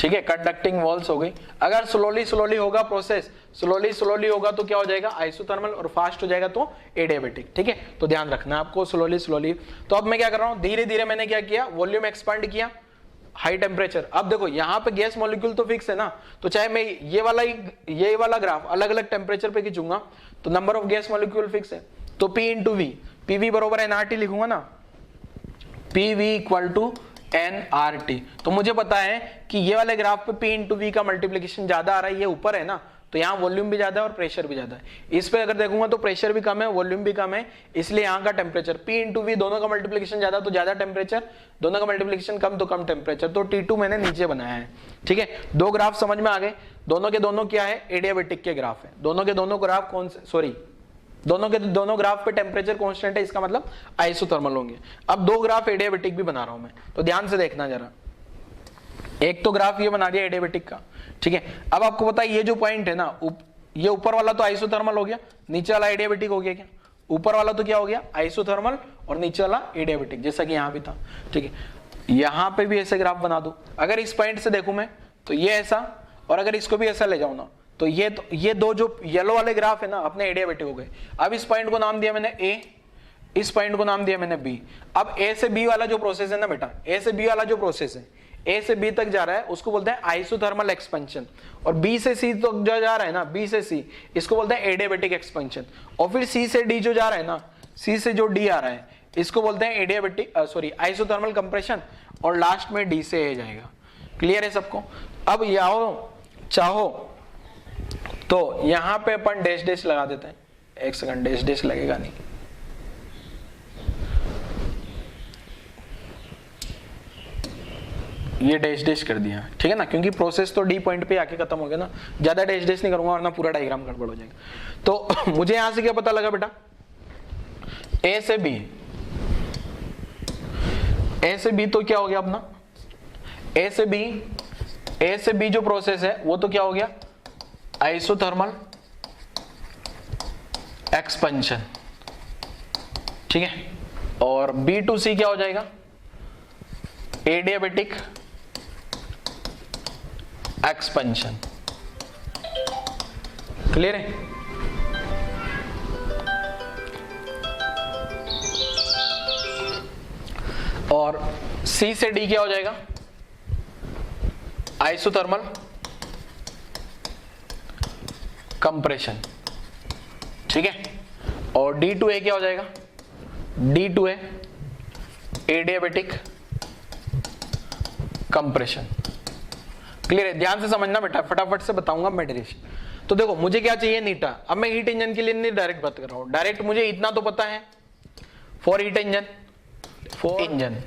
ठीक है, कंडक्टिंग वॉल्स हो गई। अगर स्लोली होगा प्रोसेस, स्लोली होगा तो क्या हो जाएगा, आइसोथर्मल, और फास्ट हो जाएगा तो एडियाबेटिक। ठीक है, तो ध्यान रखना आपको स्लोली। तो अब मैं क्या कर रहा हूं, धीरे धीरे मैंने क्या किया, वॉल्यूम एक्सपांड किया, हाई टेम्परेचर। अब देखो यहाँ पे गैस मॉलिक्यूल तो फिक्स है ना, तो चाहे मैं ये वाला ग्राफ अलग अलग टेम्परेचर पे खींचूंगा तो number of gas molecule fix है, तो P इंटू वी, PV बरोबर nRT लिखूंगा ना, PV इक्वल टू nRT। तो मुझे पता है कि ये वाले ग्राफ पे P इंटू वी का मल्टीप्लीकेशन ज्यादा आ रहा है, ये ऊपर है ना, तो यहाँ वॉल्यूम भी ज्यादा है और प्रेशर भी ज्यादा है। इस पे अगर देखूंगा तो प्रेशर भी कम है, वॉल्यूम भी कम है, इसलिए यहाँ का टेम्परेचर P इंटू वी दोनों का मल्टीप्लीकेशन ज्यादा तो ज्यादा टेम्परेचर, दोनों का मल्टीप्लीकेशन कम तो कम टेम्परेचर। तो T2 मैंने नीचे बनाया है। ठीक है, दो ग्राफ समझ में आ गए, दोनों के दोनों क्या है, एडियाबेटिक के ग्राफ है। दोनों के दोनों ग्राफ कौन से, सॉरी, दोनों के दोनों ग्राफ पे टेम्परेचर कांस्टेंट है, इसका मतलब आइसोथर्मल होंगे। अब दो ग्राफ एडियाबेटिक भी बना रहा हूं मैं, तो ध्यान से देखना जरा। एक तो ग्राफ ये बना दिया एडियाबेटिक का, ठीक है। अब आपको पता है ये जो पॉइंट है ना, ये ऊपर वाला तो आइसोथर्मल हो गया, नीचे वाला एडियाबेटिक हो गया क्या, ऊपर वाला तो क्या हो गया, आइसोथर्मल, और नीचे वाला एडियाबेटिक, जैसा कि यहां भी था। ठीक है, यहां पे भी ऐसे ग्राफ बना दूं। अगर इस पॉइंट से देखूं मैं तो ये ऐसा, और अगर इसको भी ऐसा ले जाऊं ना, तो ये दो जो येलो वाले ग्राफ है ना अपने एडियाबेटिक हो गए। अब इस पॉइंट को नाम दिया मैंने ए, इस पॉइंट को नाम दिया मैंने बी। अब ए से बी वाला जो प्रोसेस है ना बेटा, ए से बी वाला जो प्रोसेस है, ए से बी तक जा रहा है, उसको बोलते हैं आइसोथर्मल एक्सपेंशन। और बी से सी तक जो जा रहा है ना, बी से सी, इसको बोलते हैं एडियाबेटिक एक्सपेंशन। और फिर सी से डी जो जा रहा है ना, सी से जो डी आ रहा है, इसको बोलते हैं एडियाबेटिक आइसोथर्मल कंप्रेशन। और लास्ट में डी से ए जाएगा। क्लियर है सबको। अब चाहो तो यहां पे अपन डैश लगा देते हैं। एक सेकंड, डैश लगेगा नहीं, ये डैश कर दिया, ठीक है ना, क्योंकि प्रोसेस तो डी पॉइंट पे आके खत्म हो गया ना, ज्यादा डैश नहीं करूंगा वरना पूरा डायग्राम गड़बड़ हो जाएगा। तो मुझे यहां से क्या पता लगा बेटा, ए से बी तो क्या हो गया अपना, ए से बी जो प्रोसेस है वो तो क्या हो गया, आइसोथर्मल एक्सपेंशन। ठीक है, और बी टू सी क्या हो जाएगा, एडियाबेटिक एक्सपेंशन। क्लियर है। और सी से डी क्या हो जाएगा, आइसोथर्मल कंप्रेशन। ठीक है, और डी टू ए क्या हो जाएगा, D to A adiabatic compression. Clear है, ध्यान से समझना बेटा, फटाफट से बताऊंगा मैं डायरेक्शन। तो देखो मुझे क्या चाहिए, नीटा। अब मैं हीट इंजन के लिए नहीं डायरेक्ट बात कर रहा हूं, डायरेक्ट मुझे इतना तो पता है for heat engine, for engine.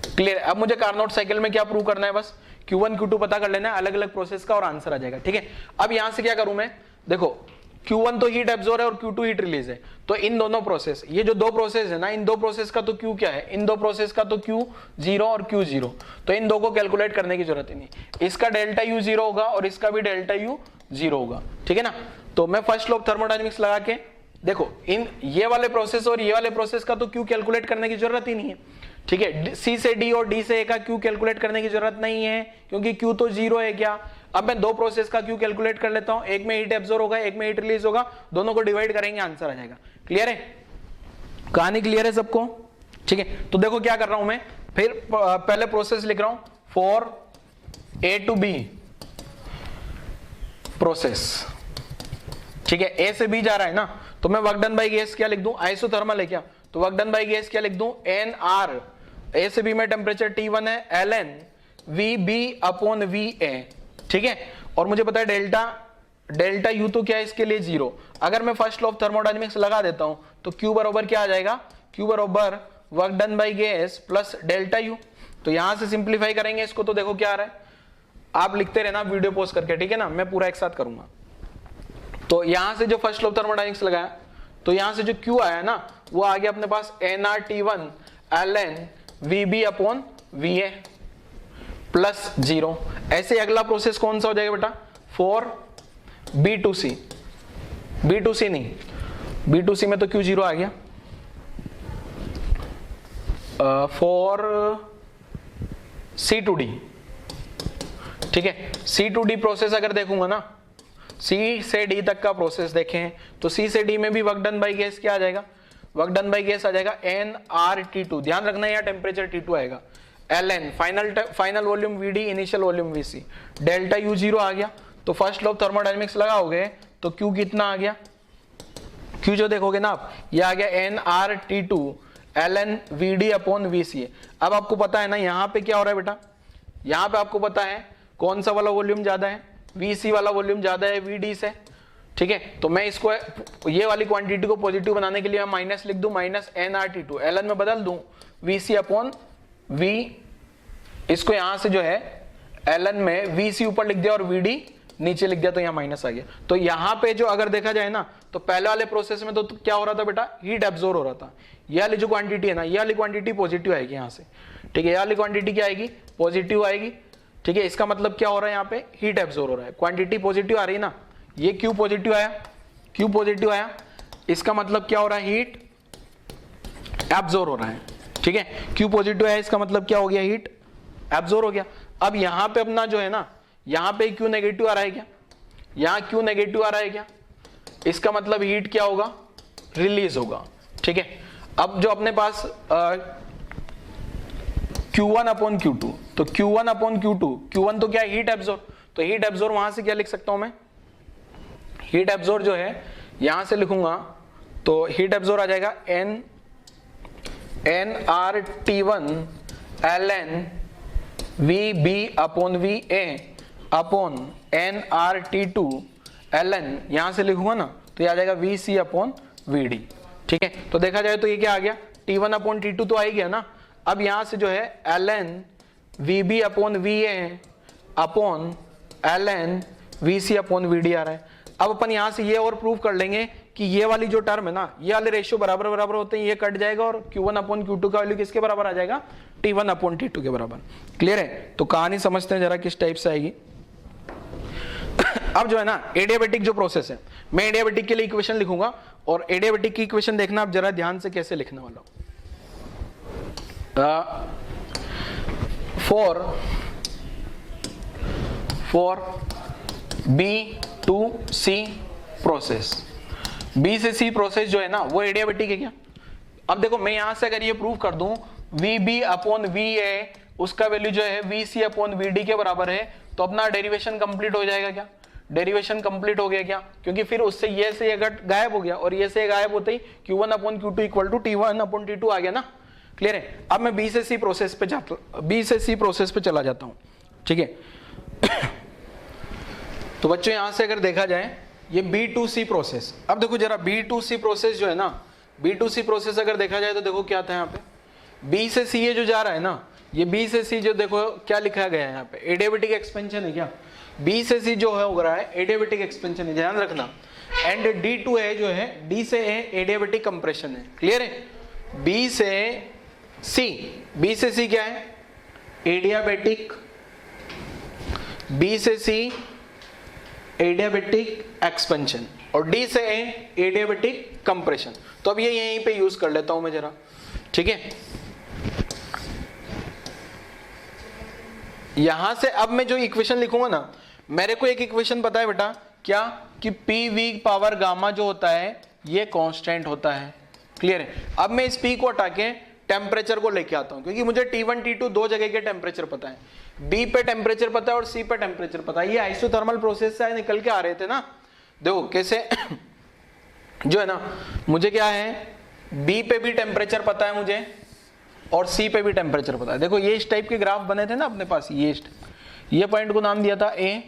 Clear. अब मुझे कार्नोट साइकिल में क्या प्रूव करना है, बस Q1 Q2 पता कर लेना है, अलग अलग प्रोसेस का, और आंसर आ जाएगा। ठीक है, अब यहां से क्या करूं मैं, देखो Q1 तो हीट एब्जॉर्ब है और Q2 हीट रिलीज है, तो इन दोनों प्रोसेस, ये जो दो प्रोसेस है ना, इन दो प्रोसेस का तो Q क्या है, इन दो प्रोसेस का तो Q0 और Q0, तो इन दो को कैलकुलेट करने की जरूरत ही नहीं। इसका डेल्टा U 0 होगा और इसका भी डेल्टा U 0 होगा। ठीक है ना, तो मैं फर्स्ट लॉ ऑफ थर्मोडायनेमिक्स लगा के, देखो इन ये वाले प्रोसेस और ये वाले प्रोसेस का तो Q कैलकुलेट करने की जरूरत ही नहीं है। ठीक है, C से D और D से A का Q कैलकुलेट करने की जरूरत नहीं है, क्योंकि Q तो 0 है। क्या, अब मैं दो प्रोसेस का Q कैलकुलेट कर लेता हूं, एक में हीट एब्जॉर्ब होगा, एक में हीट रिलीज होगा, दोनों को डिवाइड करेंगे, आंसर आ जाएगा। क्लियर है, कहानी क्लियर है सबको। ठीक है, तो देखो क्या कर रहा हूं मैं, फिर पहले प्रोसेस लिख रहा हूं, for A to B process. ठीक है, A से B जा रहा है ना, तो मैं वर्क डन बाय गैस क्या लिख दूं, आइसोथर्मल है क्या, तो वर्क डन बाय गैस क्या लिख दूं, NR। A से B में टेम्परेचर T1 है, ln VB अपॉन VA। ठीक है, और मुझे पता है डेल्टा U तो क्या है इसके लिए 0। अगर मैं फर्स्ट लॉ ऑफ थर्मोडायनेमिक्स लगा देता हूं तो Q बराबर क्या आ जाएगा, Q बराबर work done by gas plus delta U। तो यहां से सिंप्लीफाई करेंगे इसको, तो देखो क्या आ रहा है, आप लिखते रहना वीडियो पॉज करके, ठीक है ना, मैं पूरा एक साथ करूंगा। तो यहां से जो फर्स्ट लॉ ऑफ थर्मोडायनेमिक्स लगाया, तो यहां से जो Q आया ना, वो आ गया अपने पास nRT1 ln VB upon VA plus 0। ऐसे अगला प्रोसेस कौन सा हो जाएगा बेटा, फॉर B2C, B2C नहीं, B2C में तो Q0 आ गया, फॉर C to D। ठीक है। C to D प्रोसेस अगर देखूंगा ना, C से D तक का प्रोसेस देखें तो C से D में भी वर्क डन बाई गैस क्या आ जाएगा, वर्क डन बाई गैस आ जाएगा nRT2, ध्यान रखना यहाँ टेम्परेचर T2 आएगा, ln final volume VD initial volume VC, delta U0 आ गया। तो फर्स्ट लॉ ऑफ थर्मोडायनेमिक्स लगाओगे तो Q कितना आ गया, Q जो देखोगे ना आप, ये आ गया nRT2 ln VD upon VC। अब आपको पता है ना यहाँ पे क्या हो रहा है बेटा, यहाँ पे आपको पता है कौन सा वाला वॉल्यूम ज्यादा है, VC वाला वॉल्यूम ज्यादा है VD से, ठीक है। तो मैं इसको ये वाली क्वांटिटी को पॉजिटिव बनाने के लिए मैं माइनस लिख दूं, माइनस nRT2 ln में बदल दूं VC अपॉन V, इसको यहां से जो है ln में VC ऊपर लिख दिया और VD नीचे लिख दिया, तो यहाँ माइनस आ गया। तो यहाँ पे जो अगर देखा जाए ना तो पहले वाले प्रोसेस में तो क्या हो रहा था बेटा, हीट एब्जॉर्ब हो रहा था। ये वाली जो क्वांटिटी है ना, ये वाली क्वांटिटी पॉजिटिव आएगी यहाँ से, ठीक है, ये वाली क्वांटिटी क्या आएगी, पॉजिटिव आएगी, ठीक है। इसका मतलब क्या हो रहा है, यहाँ पे हीट एब्जॉर्ब हो रहा है, क्वांटिटी पॉजिटिव आ रही है ना, ये Q पॉजिटिव आया, Q पॉजिटिव आया, इसका मतलब क्या हो रहा है, हीट एब्जॉर्ब हो रहा है, ठीक है। Q पॉजिटिव आया, इसका मतलब क्या हो गया, हीट एब्जॉर्ब हो गया। अब यहाँ पे अपना जो है ना, यहाँ पे Q नेगेटिव आ रहा है क्या, यहाँ Q नेगेटिव आ रहा है क्या, इसका मतलब हीट क्या होगा, रिलीज होगा, ठीक है। अब जो अपने पास Q1 अपॉन Q2, तो Q1 अपॉन Q2, Q1 तो क्या है, हीट एब्जॉर्ब, तो हीट एब्जॉर्ब वहां से क्या लिख सकता हूं मैं, हीट एब्जॉर्ब जो है यहां से लिखूंगा तो हीट एब्जॉर्ब आ जाएगा nRT1 ln VB upon VA upon nRT2 ln, यहां से लिखूंगा ना तो ये आ जाएगा VC अपॉन VD, ठीक है। तो देखा जाए तो ये क्या आ गया, T1 अपॉन T2 तो आ ही गया ना। अब यहां से जो है ln VB upon VA upon ln VC upon VD आ रहा है। अब अपन यहां से ये और प्रूव कर लेंगे कि ये वाली जो टर्म है ना, ये वाले रेशियो बराबर बराबर होते हैं, ये कट जाएगा और Q1 अपॉन Q2 का वैल्यू किसके बराबर आ जाएगा, T1 अपॉन T2 के बराबर। क्लियर है। तो कहानी समझते हैं जरा किस टाइप से आएगी। अब जो है ना एडियाबेटिक जो प्रोसेस है, मैं एडियाबेटिक के लिए इक्वेशन लिखूंगा और एडियाबेटिक की इक्वेशन देखना आप जरा ध्यान से कैसे लिखने वाला हूं। For B to C process, B से C प्रोसेस जो है ना वो एडियाबेटिक है क्या। अब देखो मैं यहां से अगर ये प्रूव कर दूं VB अपॉन VA, उसका वैल्यू जो है VC अपॉन VD के बराबर है, तो अपना डेरिवेशन कंप्लीट हो जाएगा क्या, डेरिवेशन कंप्लीट हो गया क्या, क्योंकि फिर उससे ये से ये गायब हो गया और ये से गायब होते ही Q1 upon Q2 equal to T1 upon T2 आ गया ना। क्लियर है। अब मैं B से C प्रोसेस पे चला जाता हूं, ठीक है। तो बच्चों यहां से अगर देखा जाए ये B to C प्रोसेस, अब देखो जरा B to C प्रोसेस जो है ना, B to C प्रोसेस अगर देखा जाए तो देखो क्या था यहाँ पे, B से C ये जो जा रहा है ना, ये B से C जो देखो क्या लिखा गया है यहाँ पे, एडियाबेटिक एक्सपेंशन है क्या, B से C जो है हो रहा है एडियाबेटिक एक्सपेंशन है, ध्यान रखना। एंड D2A जो है, D से A एडियाबेटिक कंप्रेशन है। क्लियर है। B से C क्या है, एडियाबेटिक, B से C एडियाबेटिक एक्सपेंशन और D से A एडियाबेटिक कंप्रेशन। तो अब ये यहीं पे यूज कर लेता हूं मैं जरा, ठीक है। यहां से अब मैं जो इक्वेशन लिखूंगा ना, मेरे को एक इक्वेशन पता है बेटा क्या, कि PV पावर गामा जो होता है ये कांस्टेंट होता है। क्लियर है। अब मैं इस P को हटा के टेम्परेचर को लेके आता हूं, क्योंकि मुझे T1 T2 दो जगह के टेम्परेचर पता है, B पे टेम्परेचर पता है और C पे टेम्परेचर पता है। ये आइसोथर्मल प्रोसेस से निकल के आ रहे थे ना, देखो कैसे जो है ना, मुझे क्या है, B पे भी टेम्परेचर पता है मुझे और C पे भी टेम्परेचर पता है। देखो ये इस टाइप के ग्राफ बने थे ना अपने पास, ये पॉइंट को नाम दिया था A,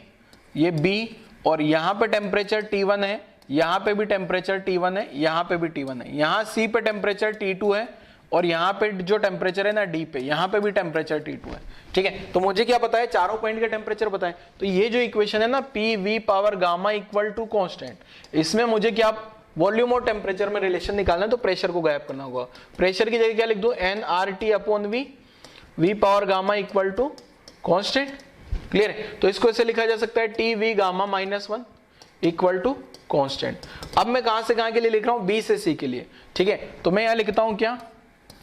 ये B, और यहाँ पे टेम्परेचर T1 है, यहाँ पे भी टेम्परेचर T1 है, यहाँ पे भी T1 है, यहाँ C पे टेम्परेचर T2 है और यहाँ पे जो टेम्परेचर है ना D पे, यहाँ पे भी टेम्परेचर T2 है। ठीक है। तो मुझे क्या पता है, चारों पॉइंट के टेम्परेचर पता है। तो ये जो इक्वेशन है ना PV power gamma equal to constant, इसमें मुझे क्या वॉल्यूम और टेम्परेचर में रिलेशन निकालना है, तो प्रेशर को गायब करना होगा। प्रेशर की जगह क्या लिख दो, nRT upon V, V power gamma equal to constant. Clear है। तो इसको ऐसे लिखा जा सकता है TV gamma -1 equal to constant. अब मैं कहां से कहां के लिए लिख रहा हूं, B से C के लिए। ठीक है। तो मैं यहां लिखता हूं क्या,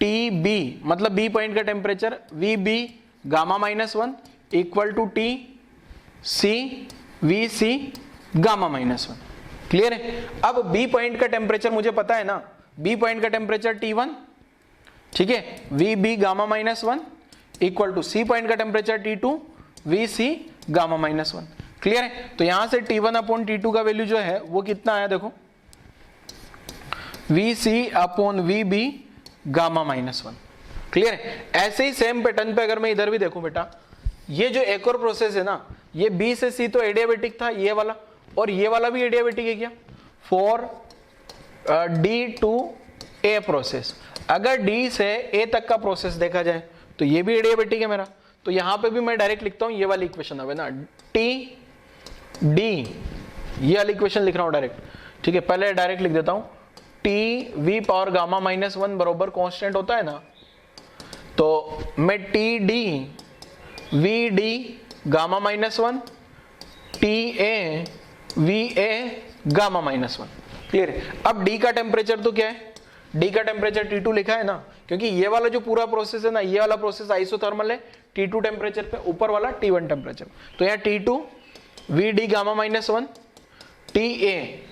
TB मतलब B पॉइंट का temperature, VB gamma -1 equal to T C V C gamma minus 1। Clear है। अब बी पॉइंट का टेम्परेचर मुझे पता है ना, बी पॉइंट का टेम्परेचर T1, ठीक है, V B gamma minus 1 equal to C point का temperature T2 V C gamma minus 1। Clear है। तो यहां से T1 अपॉन T2 का वैल्यू जो है वो कितना आया देखो, V C upon V B gamma minus 1। Clear है। ऐसे ही सेम पैटर्न पे अगर मैं इधर भी देखूं बेटा, ये जो एक और प्रोसेस है ना, ये बी से सी तो एडियाबेटिक था ये वाला, और ये वाला भी एडियाबेटिक है क्या, for D to A process. अगर डी से ए तक का प्रोसेस देखा जाए तो ये भी एडियाबेटिक है मेरा। तो यहां पे भी मैं डायरेक्ट लिखता हूं ये वाली इक्वेशन है ना, टी डी, ये वाली इक्वेशन लिख रहा हूं डायरेक्ट। ठीक है, पहले डायरेक्ट लिख देता हूं, T V power gamma minus 1 बरोबर कांस्टेंट होता है ना, तो मैं T D V D gamma minus 1 T A V A gamma minus 1। Clear है। अब डी का टेम्परेचर तो क्या है, डी का टेम्परेचर T2 लिखा है ना, क्योंकि ये वाला जो पूरा प्रोसेस है ना, ये वाला प्रोसेस आइसोथर्मल है, T2 टेम्परेचर पे, ऊपर वाला T1 टेम्परेचर। तो यहाँ T2 V D gamma minus 1 T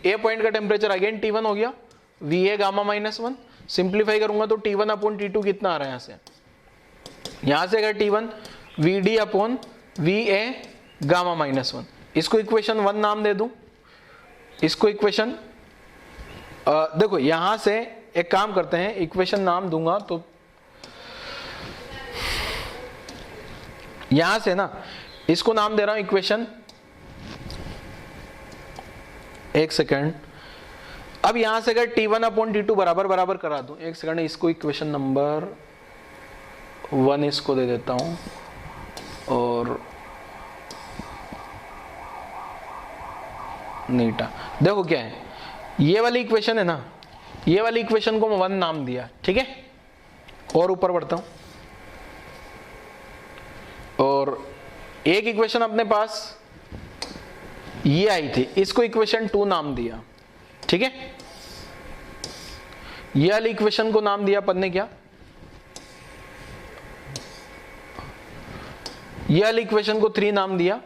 A point का टेम्परेचर अगेन T1 हो गया, V A gamma minus 1। Simplify करूंगा तो T1 अपॉन T2 कितना आ रहा है यहाँ से अगर T1 V D upon V A gamma minus 1, इसको इक्वेशन 1 नाम दे दूं, इसको इक्वेशन देखो यहां से एक काम करते हैं, इक्वेशन नाम दूंगा तो यहां से ना इसको नाम दे रहा हूं इक्वेशन, एक सेकेंड। अब यहां से अगर T1 अपॉन T2 बराबर बराबर करा दूं, एक सेकेंड, इसको इक्वेशन नंबर 1 इसको दे देता हूं, और नीटा देखो क्या है, ये वाली इक्वेशन है ना, ये वाली इक्वेशन को मैं 1 नाम दिया, ठीक है। और ऊपर बढ़ता हूं, और एक इक्वेशन अपने पास ये आई थी, इसको इक्वेशन 2 नाम दिया, ठीक है। ये वाली इक्वेशन को नाम दिया अपन ने क्या, ये वाली इक्वेशन को 3 नाम दिया,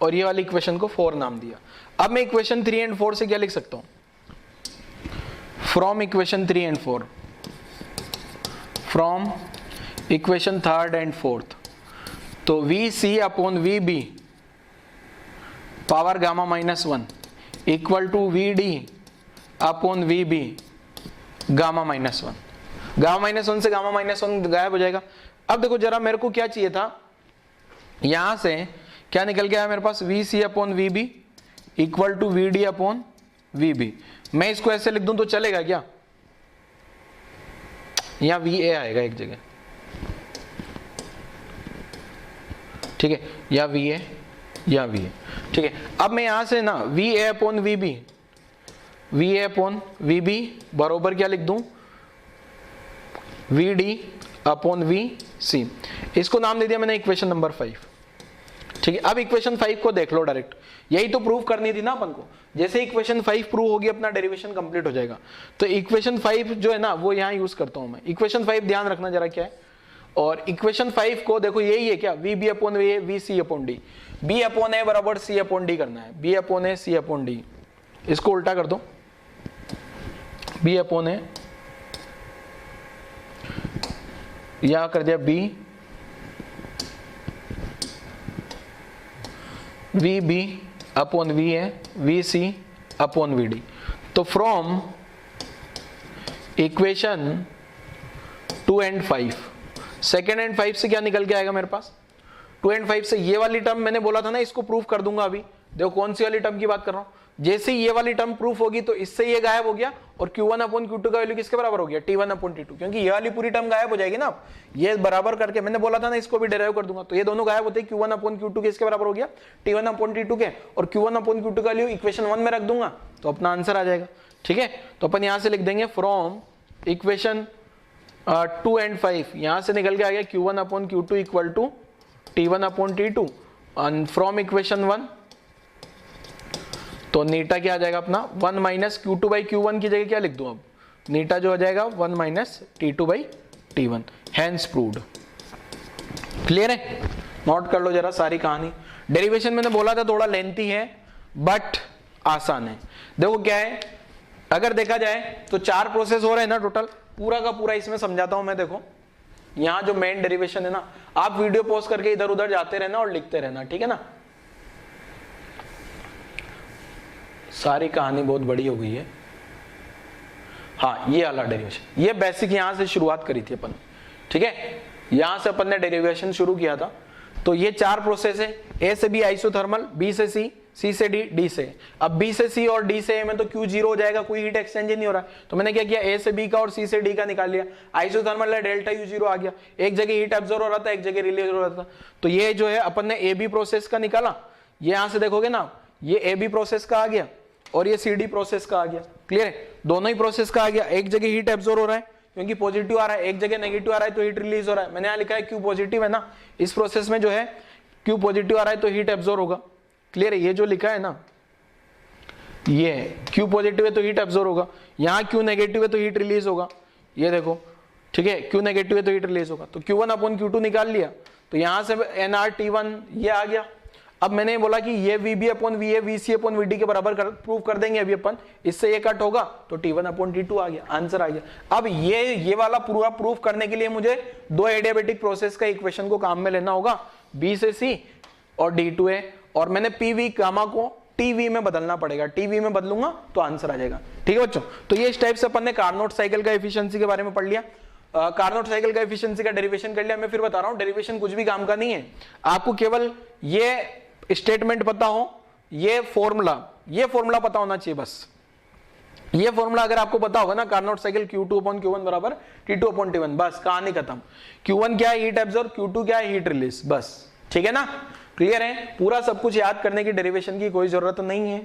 और ये वाली इक्वेशन को 4 नाम दिया। अब मैं इक्वेशन 3 एंड 4 से क्या लिख सकता हूं, from equation 3 and 4, from equation 3rd and 4th, तो V C upon V B power gamma minus 1 equal to V D upon V B gamma minus 1। Gamma minus 1 से गामा माइनस 1 गायब हो जाएगा। अब देखो जरा, मेरे को क्या चाहिए था, यहां से क्या निकल गया है मेरे पास, V C upon V B equal to V D upon V B. मैं इसको ऐसे लिख दूं तो चलेगा क्या, यहां वी ए आएगा एक जगह, ठीक है, या वी ए या वी ए, ठीक है। अब मैं यहां से ना V A upon V B, V A upon V B बरोबर क्या लिख दूं, V D upon V C, इसको नाम दे दिया मैंने इक्वेशन नंबर 5, ठीक है। अब इक्वेशन 5 को देख लो डायरेक्ट, यही तो प्रूव करनी थी ना अपन को। जैसे इक्वेशन 5 प्रूव होगी अपना डेरिवेशन कंप्लीट हो जाएगा। तो इक्वेशन 5 जो है ना वो यहां यूज करता हूं मैं। इक्वेशन 5 ध्यान रखना जरा क्या है, और इक्वेशन 5 को देखो यही है क्या, V B upon V A V C upon D, B upon A बराबर सी अपॉन डी करना है, B upon A C upon D. इसको उल्टा कर दो, बी अपॉन ए, यहां कर दिया B V B upon V A V C upon V D. तो from equation 2 and 5, second and 5 से क्या निकल के आएगा मेरे पास, 2 एंड 5 से ये वाली टर्म मैंने बोला था ना, इसको प्रूफ कर दूंगा अभी। देखो कौन सी वाली टर्म की बात कर रहा हूं, जैसे ही ये वाली टर्म प्रूफ होगी तो इससे ये गायब हो गया, और Q1 अपॉन Q2 का वैल्यू किसके बराबर हो गया, T1 अपॉन T2, क्योंकि ये वाली पूरी टर्म गायब हो जाएगी ना। ये बराबर करके मैंने बोला था ना, इसको भी डिराइव कर दूंगा, तो ये दोनों गायब होते हैं, Q1 अपॉन Q2 किसके बराबर हो गया, T1 अपॉन T2 के, और Q1 अपॉन Q2 का वैल्यू इक्वेशन 1 में रख दूंगा तो अपना आंसर आ जाएगा, ठीक है। तो अपन यहां से लिख देंगे फ्रॉम इक्वेशन 2 एंड 5, यहां से निकल के आ गया Q1 upon Q2 equal to T1 upon T2, and from equation 1 तो नीटा क्या आ जाएगा अपना 1 माइनस Q2 बाई Q1 की जगह क्या लिख दूं, अब नीटा जो हो जाएगा 1 minus T2 by T1, hence proved. Clear है, नोट कर लो जरा सारी कहानी। डेरिवेशन मैंने बोला था थोड़ा लेंथी है बट आसान है। देखो क्या है, अगर देखा जाए तो 4 प्रोसेस हो रहे हैं ना टोटल, पूरा का पूरा इसमें समझाता हूं मैं। देखो यहां जो मेन डेरिवेशन है ना, आप वीडियो पॉज करके इधर उधर जाते रहना और लिखते रहना, ठीक है ना। सारी कहानी बहुत बड़ी हो गई है। हाँ, ये वाला डेरिवेशन, ये बेसिक यहां से शुरुआत करी थी अपन, ठीक है। यहां से अपन ने डेरिवेशन शुरू किया था। तो ये 4 प्रोसेस है, ए से बी आइसोथर्मल, बी से सी, सी से डी, डी से। अब बी से सी और डी से ए में तो Q 0 हो जाएगा, कोई हीट एक्सचेंज नहीं हो रहा है। तो मैंने क्या किया, ए से बी का और सी से डी का निकाल लिया। आइसोथर्मल है, डेल्टा U 0 आ गया। एक जगह हीट एब्जॉर्ब हो रहा था, एक जगह रिलीज हो रहा था। तो ये जो है अपन ने ए बी प्रोसेस का निकाला। ये यहां से देखोगे ना, ये ए बी प्रोसेस का आ गया और ये सी डी प्रोसेस का आ गया। क्लियर है, दोनों ही प्रोसेस का आ गया। एक जगह हीट एब्जॉर्ब हो रहा है क्योंकि पॉजिटिव आ रहा है, एक जगह नेगेटिव आ रहा है तो हीट रिलीज हो रहा है। मैंने यहाँ लिखा है Q पॉजिटिव है ना, इस प्रोसेस में जो है Q पॉजिटिव आ रहा है तो हीट एब्जॉर्ब होगा। क्लियर है, ये जो लिखा है ना, ये Q पॉजिटिव है तो हीट एब्जॉर्ब होगा। यहाँ Q नेगेटिव है तो हीट रिलीज होगा। ये देखो, ठीक है, Q नेगेटिव है तो हीट रिलीज होगा। तो Q1 अपॉन Q2 निकाल लिया, तो यहाँ से nRT1 ये आ गया। अब मैंने बोला कि ये VB upon VA, VC upon VD के बराबर प्रूव कर देंगे अभी अपन। इससे ये कट होगा तो T1 अपॉन T2 आ गया, आंसर आ गया। अब ये वाला पूरा प्रूफ करने के लिए मुझे 2 एडियाबेटिक प्रोसेस का इक्वेशन को काम में लेना होगा, B से C और D to A, और मैंने PV गामा को TV में बदलना पड़ेगा। TV में बदलूंगा तो आंसर आ जाएगा, ठीक है बच्चों। तो ये इस टाइप से अपन ने कार्नोट साइकिल का एफिशिएंसी के बारे में पढ़ लिया। कार्नोट साइकिल का एफिशिएंसी का डेरिवेशन कर लिया। मैं फिर बता रहा हूं, डेरिवेशन कुछ भी काम का नहीं है, आपको केवल ये स्टेटमेंट पता हो, ये फॉर्मूला पता होना चाहिए बस। ये फॉर्मूला अगर आपको पता होगा ना, Carnot cycle Q2 upon Q1 बराबर T2 अपॉन T1, बस कहानी खत्म। Q1 क्या है, हीट एब्जॉर्ब, Q2 क्या है, हीट रिलीज, बस। ठीक है ना, क्लियर है। पूरा सब कुछ याद करने की, डेरिवेशन की कोई जरूरत नहीं है।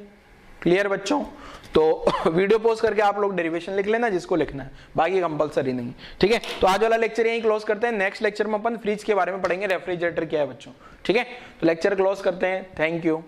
क्लियर बच्चों, तो वीडियो पॉज करके आप लोग डेरिवेशन लिख लेना जिसको लिखना है, बाकी कंपलसरी नहीं। ठीक है, तो आज वाला लेक्चर यहीं क्लोज करते हैं। नेक्स्ट लेक्चर में अपन फ्रिज के बारे में पढ़ेंगे, रेफ्रिजरेटर क्या है बच्चों। ठीक है, तो लेक्चर क्लोज करते हैं। Thank you.